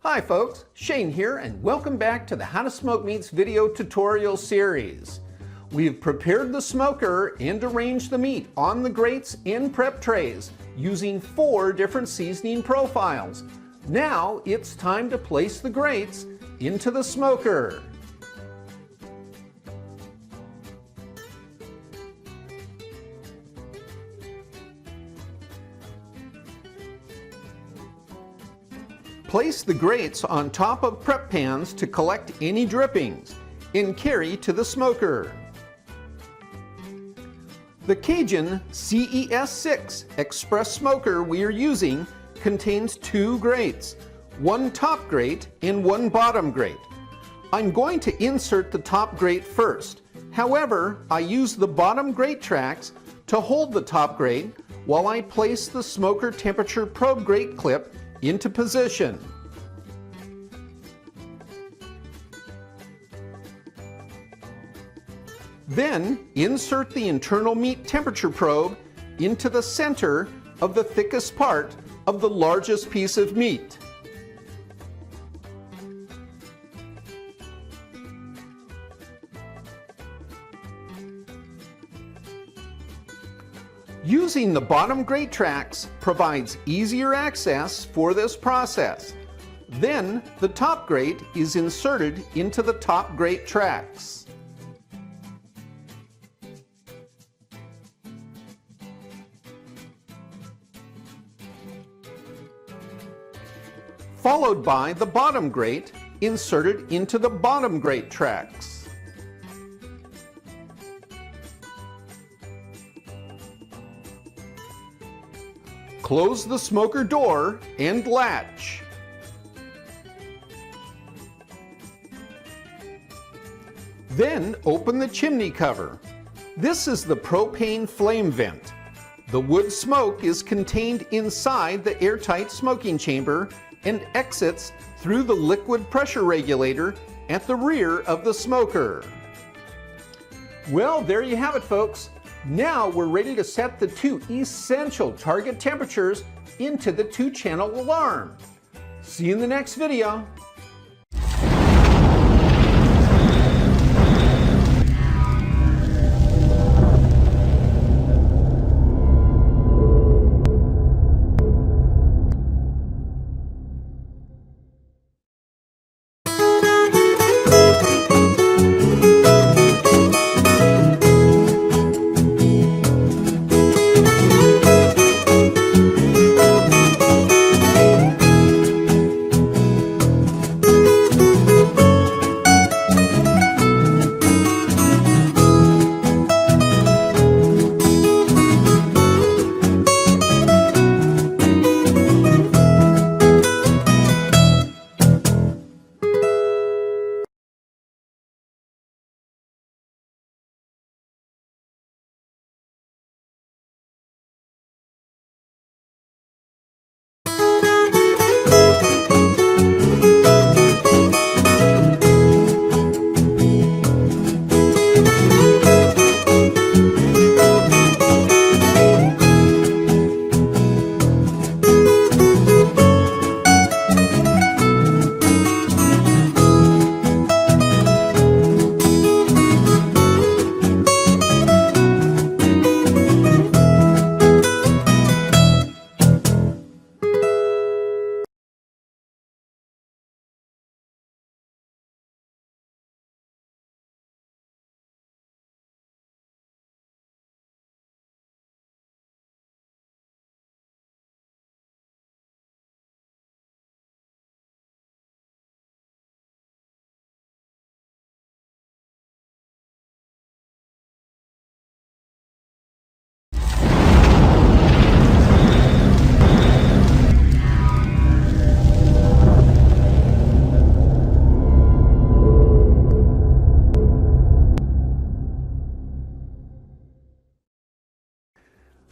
Hi folks, Shane here, and welcome back to the How to Smoke Meats video tutorial series. We've prepared the smoker and arranged the meat on the grates and prep trays using 4 different seasoning profiles. Now it's time to place the grates into the smoker. Place the grates on top of prep pans to collect any drippings and carry to the smoker. The Cajun CES6 Express smoker we are using contains 2 grates, 1 top grate and 1 bottom grate. I'm going to insert the top grate first. However, I use the bottom grate tracks to hold the top grate while I place the smoker temperature probe grate clip into position. Then insert the internal meat temperature probe into the center of the thickest part of the largest piece of meat. Using the bottom grate tracks provides easier access for this process. Then the top grate is inserted into the top grate tracks. Followed by the bottom grate inserted into the bottom grate tracks. Close the smoker door and latch. Then open the chimney cover. This is the propane flame vent. The wood smoke is contained inside the airtight smoking chamber and exits through the liquid pressure regulator at the rear of the smoker. Well, there you have it, folks. Now we're ready to set the 2 essential target temperatures into the 2-channel alarm. See you in the next video.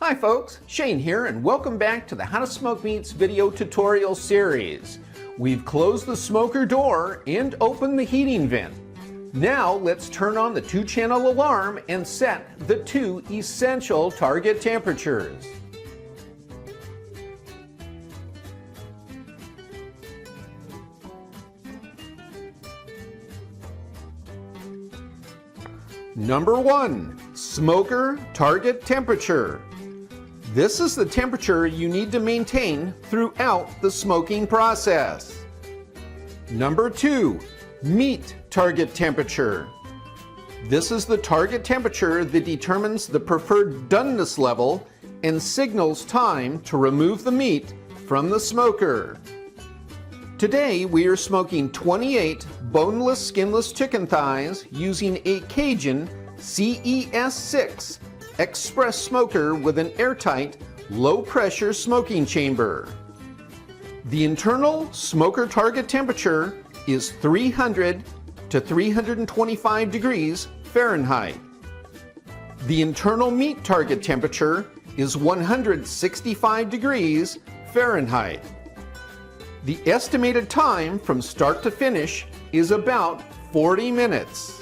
Hi folks, Shane here, and welcome back to the How to Smoke Meats video tutorial series. We've closed the smoker door and opened the heating vent. Now let's turn on the 2-channel alarm and set the 2 essential target temperatures. Number 1, smoker target temperature. This is the temperature you need to maintain throughout the smoking process. Number 2, meat target temperature. This is the target temperature that determines the preferred doneness level and signals time to remove the meat from the smoker. Today we are smoking 28 boneless, skinless chicken thighs using a Cajun CES6 express smoker with an airtight, low-pressure smoking chamber. The internal smoker target temperature is 300 to 325 degrees Fahrenheit. The internal meat target temperature is 165 degrees Fahrenheit. The estimated time from start to finish is about 40 minutes.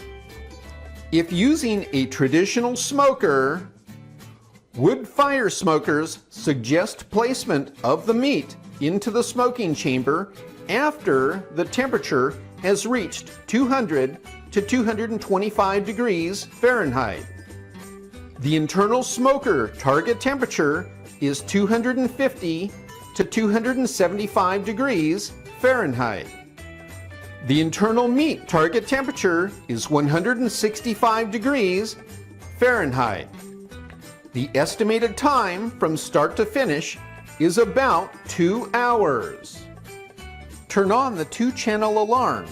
If using a traditional smoker, wood fire smokers suggest placement of the meat into the smoking chamber after the temperature has reached 200 to 225 degrees Fahrenheit. The internal smoker target temperature is 250 to 275 degrees Fahrenheit. The internal meat target temperature is 165 degrees Fahrenheit. The estimated time from start to finish is about 2 hours. Turn on the 2-channel alarm,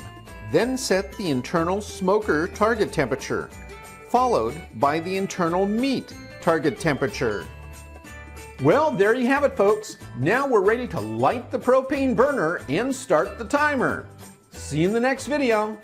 then set the internal smoker target temperature, followed by the internal meat target temperature. Well, there you have it, folks. Now we're ready to light the propane burner and start the timer. See you in the next video.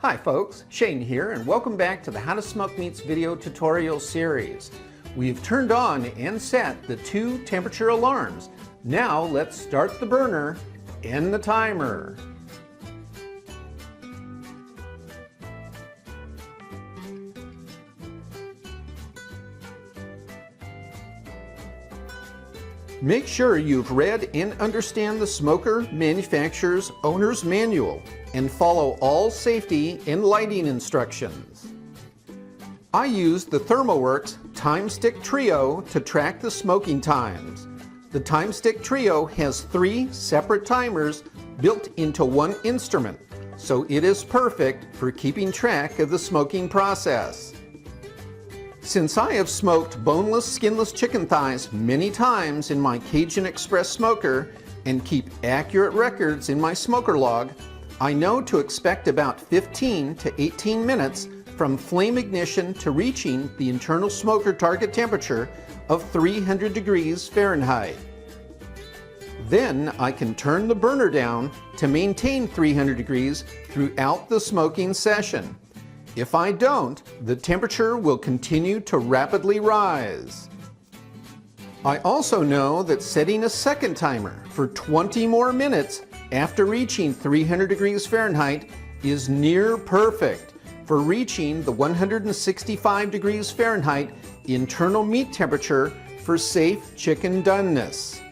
Hi folks, Shane here, and welcome back to the How to Smoke Meats video tutorial series. We've turned on and set the 2 temperature alarms. Now let's start the burner and the timer. Make sure you've read and understand the smoker manufacturer's owner's manual and follow all safety and lighting instructions. I used the ThermoWorks Time Stick Trio to track the smoking times. The Time Stick Trio has 3 separate timers built into one instrument, so it is perfect for keeping track of the smoking process. Since I have smoked boneless, skinless chicken thighs many times in my Cajun Express smoker and keep accurate records in my smoker log, I know to expect about 15 to 18 minutes from flame ignition to reaching the internal smoker target temperature of 300 degrees Fahrenheit. Then I can turn the burner down to maintain 300 degrees throughout the smoking session. If I don't, the temperature will continue to rapidly rise. I also know that setting a second timer for 20 more minutes after reaching 300 degrees Fahrenheit is near perfect for reaching the 165 degrees Fahrenheit internal meat temperature for safe chicken doneness.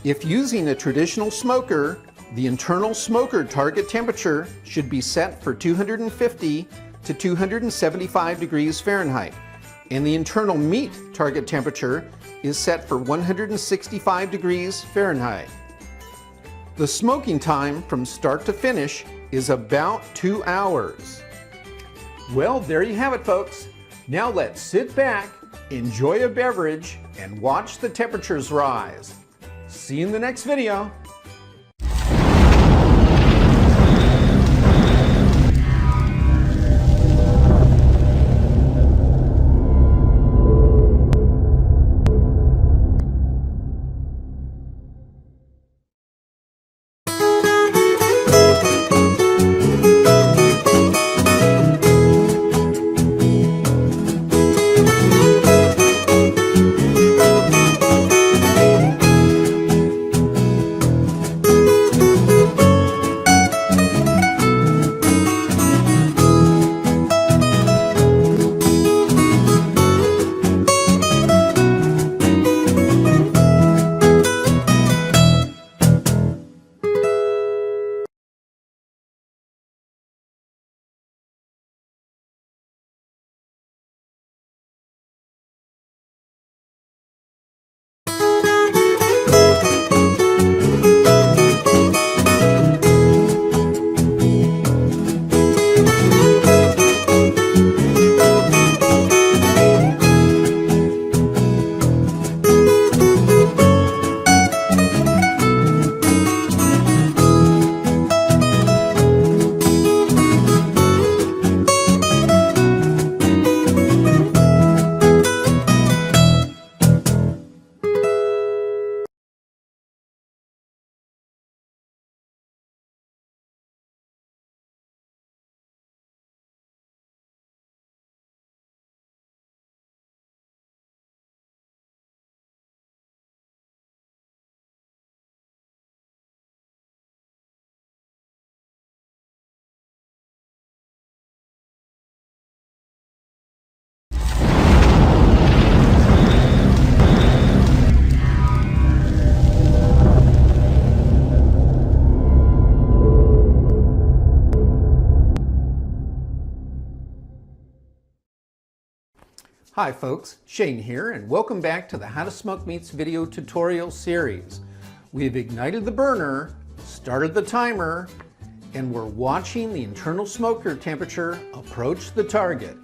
If using a traditional smoker, the internal smoker target temperature should be set for 250 to 275 degrees Fahrenheit, and the internal meat target temperature is set for 165 degrees Fahrenheit. The smoking time from start to finish is about 2 hours. Well, there you have it, folks. Now let's sit back, enjoy a beverage, and watch the temperatures rise. See you in the next video. Hi folks, Shane here, and welcome back to the How to Smoke Meats video tutorial series. We've ignited the burner, started the timer, and we're watching the internal smoker temperature approach the target.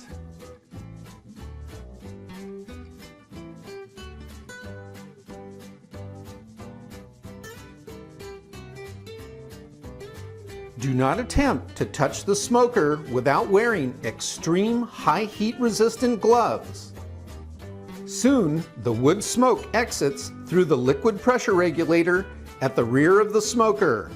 Do not attempt to touch the smoker without wearing extreme high heat resistant gloves. Soon, the wood smoke exits through the liquid pressure regulator at the rear of the smoker.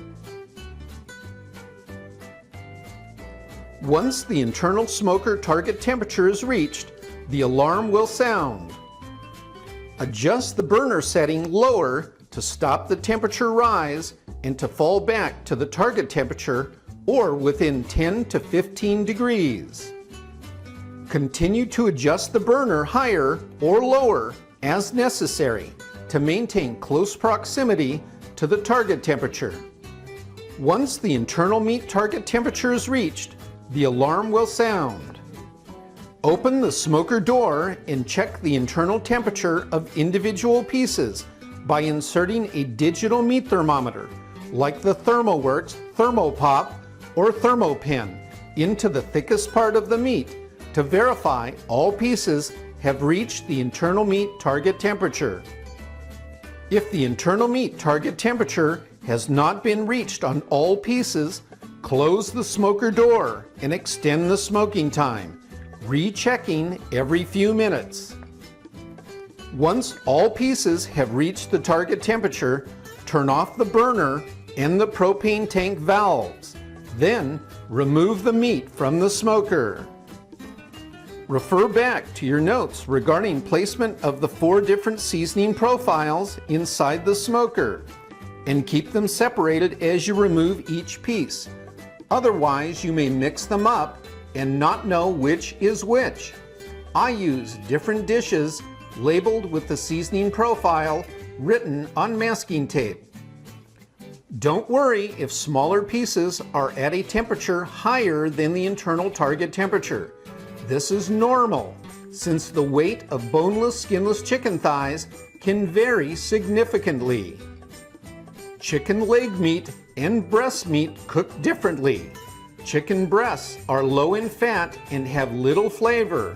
Once the internal smoker target temperature is reached, the alarm will sound. Adjust the burner setting lower to stop the temperature rise and to fall back to the target temperature or within 10 to 15 degrees. Continue to adjust the burner higher or lower as necessary to maintain close proximity to the target temperature. Once the internal meat target temperature is reached, the alarm will sound. Open the smoker door and check the internal temperature of individual pieces by inserting a digital meat thermometer like the ThermoWorks ThermoPop or ThermoPen into the thickest part of the meat to verify all pieces have reached the internal meat target temperature. If the internal meat target temperature has not been reached on all pieces, close the smoker door and extend the smoking time, rechecking every few minutes. Once all pieces have reached the target temperature, turn off the burner and the propane tank valves. Then remove the meat from the smoker. Refer back to your notes regarding placement of the 4 different seasoning profiles inside the smoker, and keep them separated as you remove each piece. Otherwise, you may mix them up and not know which is which. I use different dishes labeled with the seasoning profile written on masking tape. Don't worry if smaller pieces are at a temperature higher than the internal target temperature. This is normal, since the weight of boneless, skinless chicken thighs can vary significantly. Chicken leg meat and breast meat cook differently. Chicken breasts are low in fat and have little flavor.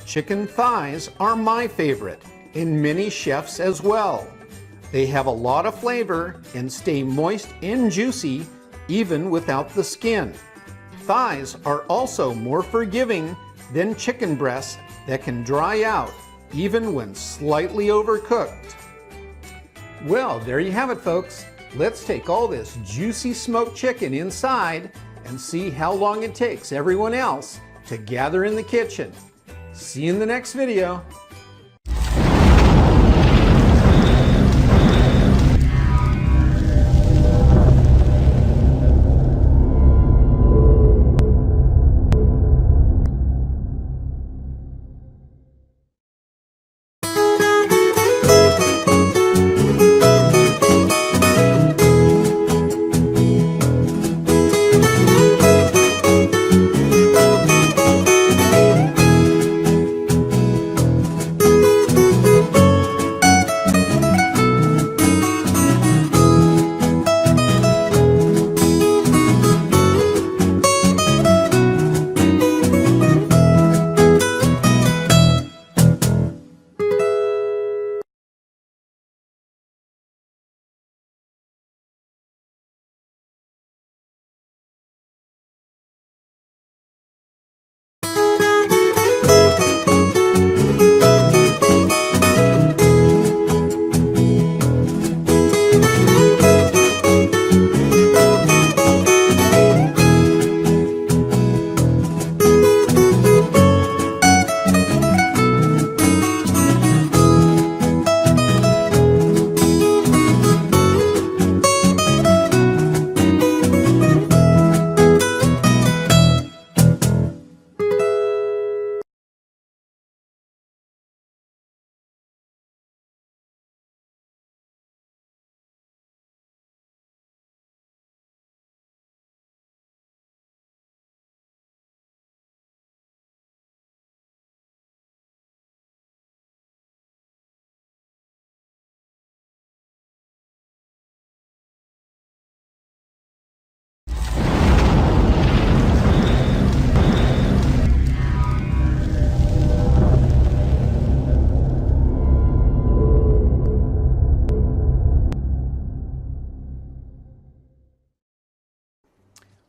Chicken thighs are my favorite, and many chefs as well. They have a lot of flavor and stay moist and juicy even without the skin. Thighs are also more forgiving than chicken breasts that can dry out even when slightly overcooked. Well, there you have it, folks. Let's take all this juicy smoked chicken inside and see how long it takes everyone else to gather in the kitchen. See you in the next video.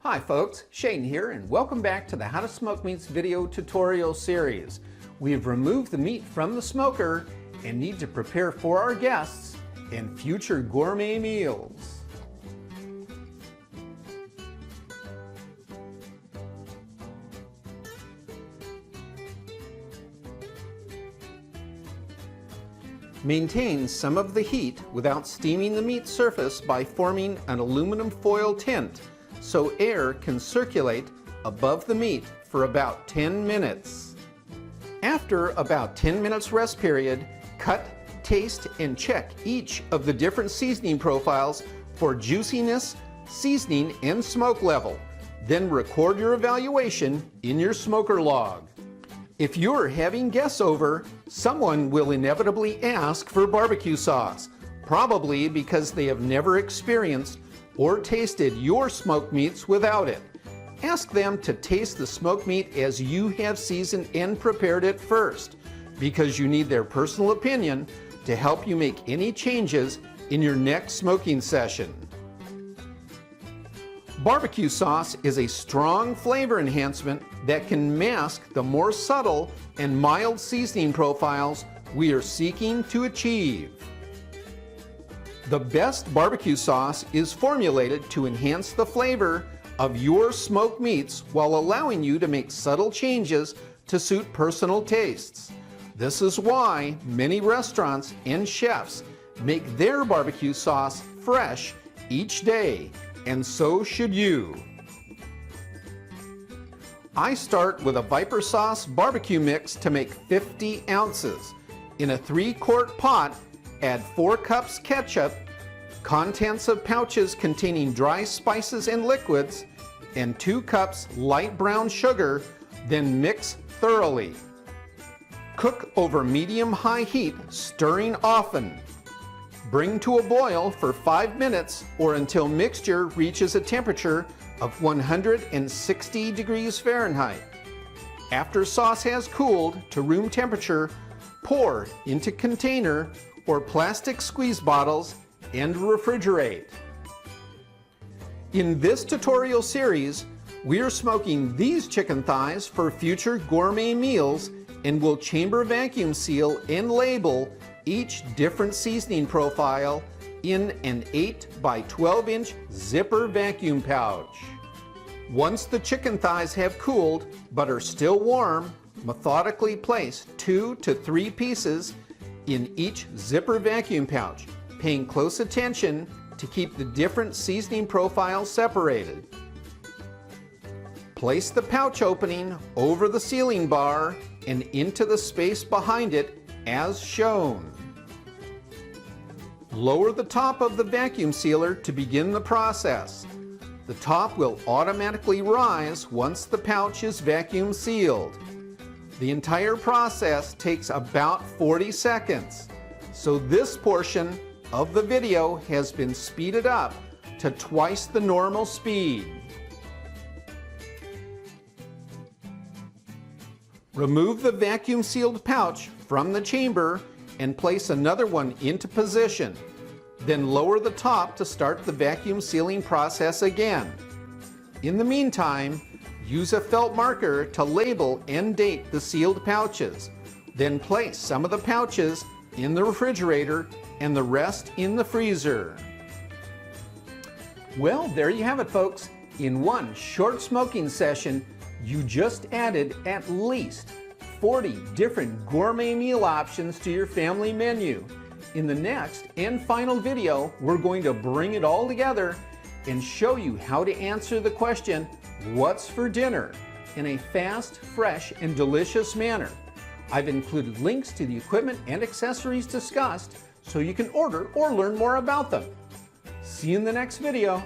Hi folks, Shane here, and welcome back to the How to Smoke Meats video tutorial series. We have removed the meat from the smoker and need to prepare for our guests and future gourmet meals. Maintain some of the heat without steaming the meat surface by forming an aluminum foil tent so air can circulate above the meat for about 10 minutes. After about 10 minutes rest period, cut, taste, and check each of the different seasoning profiles for juiciness, seasoning, and smoke level. Then record your evaluation in your smoker log. If you're having guests over, someone will inevitably ask for barbecue sauce, probably because they have never experienced or tasted your smoked meats without it. ask them to taste the smoked meat as you have seasoned and prepared it first, because you need their personal opinion to help you make any changes in your next smoking session. Barbecue sauce is a strong flavor enhancement that can mask the more subtle and mild seasoning profiles we are seeking to achieve. The best barbecue sauce is formulated to enhance the flavor of your smoked meats while allowing you to make subtle changes to suit personal tastes. This is why many restaurants and chefs make their barbecue sauce fresh each day, and so should you. I start with a Viper sauce barbecue mix to make 50 ounces. In a 3-quart pot, add 4 cups ketchup, contents of pouches containing dry spices and liquids, and 2 cups light brown sugar, then mix thoroughly. Cook over medium-high heat, stirring often. Bring to a boil for 5 minutes or until mixture reaches a temperature of 160 degrees Fahrenheit. After sauce has cooled to room temperature, pour into container or plastic squeeze bottles and refrigerate. In this tutorial series, we are smoking these chicken thighs for future gourmet meals and will chamber vacuum seal and label each different seasoning profile in an 8 by 12 inch zipper vacuum pouch. Once the chicken thighs have cooled but are still warm, methodically place 2 to 3 pieces in each zipper vacuum pouch, paying close attention to keep the different seasoning profiles separated. Place the pouch opening over the sealing bar and into the space behind it as shown. Lower the top of the vacuum sealer to begin the process. The top will automatically rise once the pouch is vacuum sealed. The entire process takes about 40 seconds, so this portion of the video has been speeded up to twice the normal speed. Remove the vacuum sealed pouch from the chamber and place another one into position. Then lower the top to start the vacuum sealing process again. In the meantime, use a felt marker to label and date the sealed pouches. Then place some of the pouches in the refrigerator and the rest in the freezer. Well, there you have it, folks. In one short smoking session, you just added at least 40 different gourmet meal options to your family menu. In the next and final video, we're going to bring it all together and show you how to answer the question, what's for dinner, in a fast, fresh, and delicious manner. I've included links to the equipment and accessories discussed so you can order or learn more about them. See you in the next video.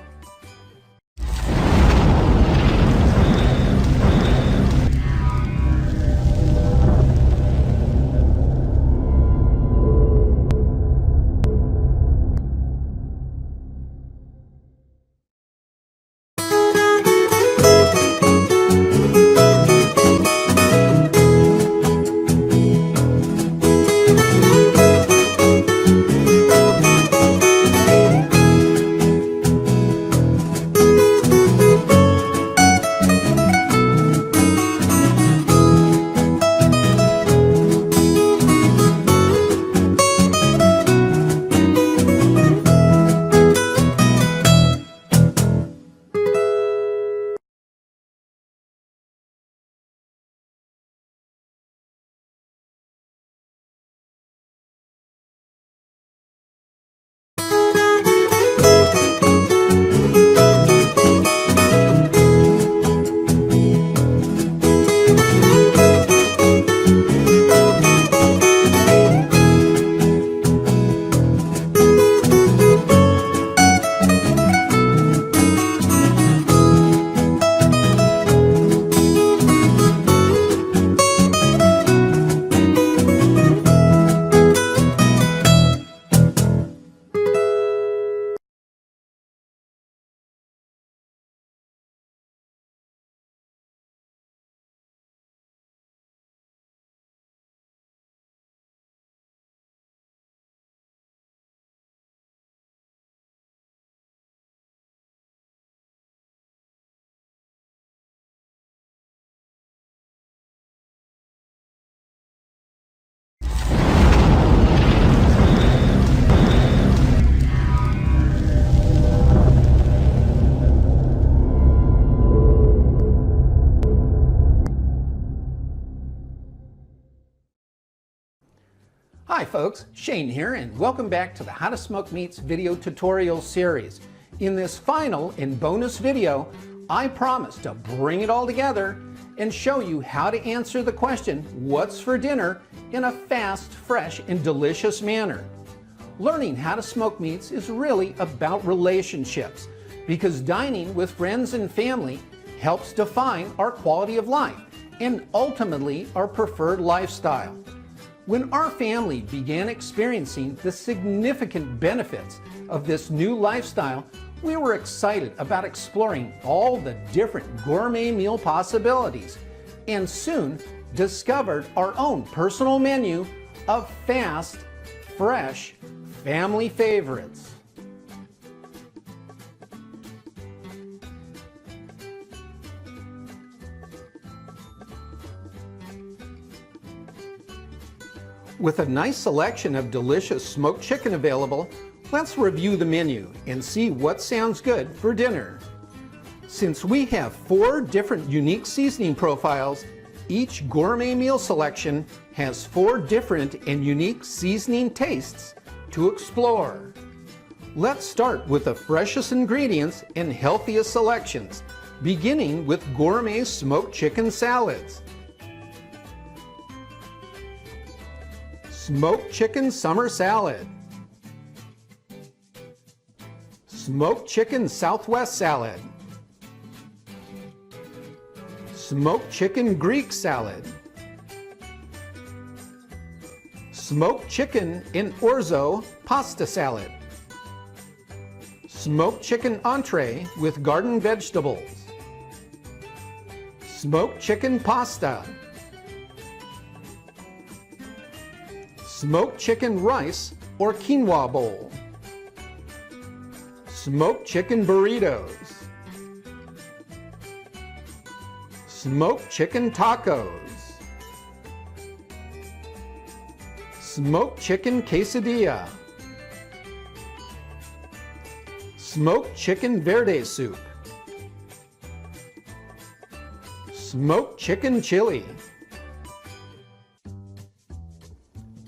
folks, Shane here, and welcome back to the How to Smoke Meats video tutorial series. In this final and bonus video, I promise to bring it all together and show you how to answer the question, what's for dinner, in a fast, fresh, and delicious manner. Learning how to smoke meats is really about relationships, because dining with friends and family helps define our quality of life and ultimately our preferred lifestyle. When our family began experiencing the significant benefits of this new lifestyle, we were excited about exploring all the different gourmet meal possibilities and soon discovered our own personal menu of fast, fresh, family favorites. With a nice selection of delicious smoked chicken available, let's review the menu and see what sounds good for dinner. Since we have 4 different unique seasoning profiles, each gourmet meal selection has 4 different and unique seasoning tastes to explore. Let's start with the freshest ingredients and healthiest selections, beginning with gourmet smoked chicken salads. Smoked chicken summer salad, smoked chicken southwest salad, smoked chicken Greek salad, smoked chicken in orzo pasta salad, smoked chicken entree with garden vegetables, smoked chicken pasta, smoked chicken rice or quinoa bowl, smoked chicken burritos, smoked chicken tacos, smoked chicken quesadilla, smoked chicken verde soup, smoked chicken chili,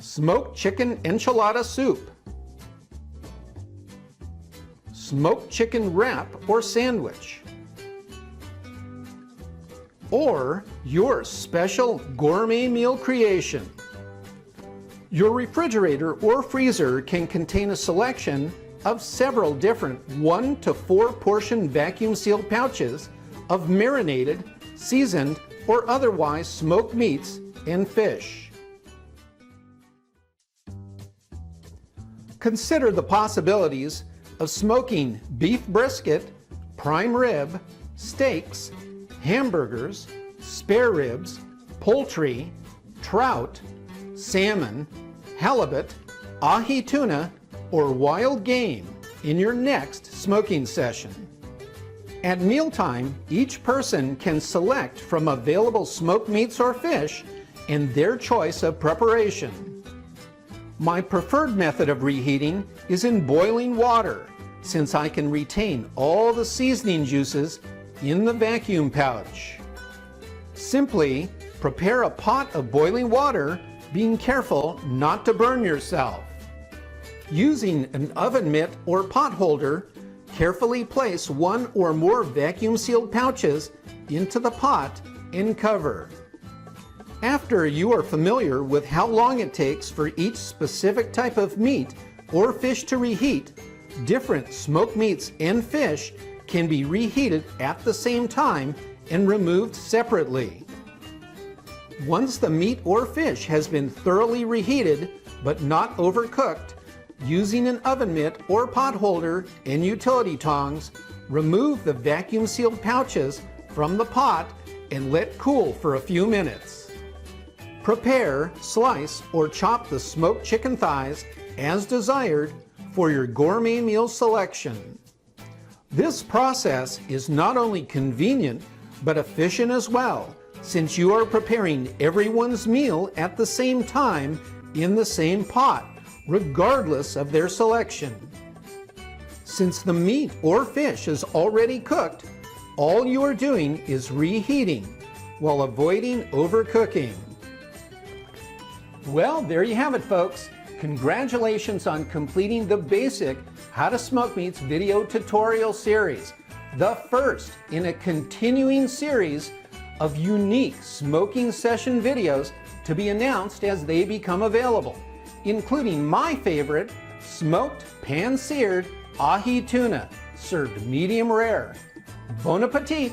smoked chicken enchilada soup, smoked chicken wrap or sandwich, or your special gourmet meal creation. Your refrigerator or freezer can contain a selection of several different 1 to 4 portion vacuum sealed pouches of marinated, seasoned, or otherwise smoked meats and fish. Consider the possibilities of smoking beef brisket, prime rib, steaks, hamburgers, spare ribs, poultry, trout, salmon, halibut, ahi tuna, or wild game in your next smoking session. At mealtime, each person can select from available smoked meats or fish and their choice of preparation. My preferred method of reheating is in boiling water, since I can retain all the seasoning juices in the vacuum pouch. Simply prepare a pot of boiling water, being careful not to burn yourself. Using an oven mitt or pot holder, carefully place 1 or more vacuum sealed pouches into the pot and cover. After you are familiar with how long it takes for each specific type of meat or fish to reheat, different smoked meats and fish can be reheated at the same time and removed separately. Once the meat or fish has been thoroughly reheated but not overcooked, using an oven mitt or pot holder and utility tongs, remove the vacuum sealed pouches from the pot and let cool for a few minutes. Prepare, slice, or chop the smoked chicken thighs as desired for your gourmet meal selection. This process is not only convenient but efficient as well, since you are preparing everyone's meal at the same time in the same pot, regardless of their selection. Since the meat or fish is already cooked, all you are doing is reheating while avoiding overcooking. Well, there you have it, folks. Congratulations on completing the basic How to Smoke Meats video tutorial series, the first in a continuing series of unique smoking session videos to be announced as they become available, including my favorite, smoked pan-seared ahi tuna, served medium rare. Bon appetit!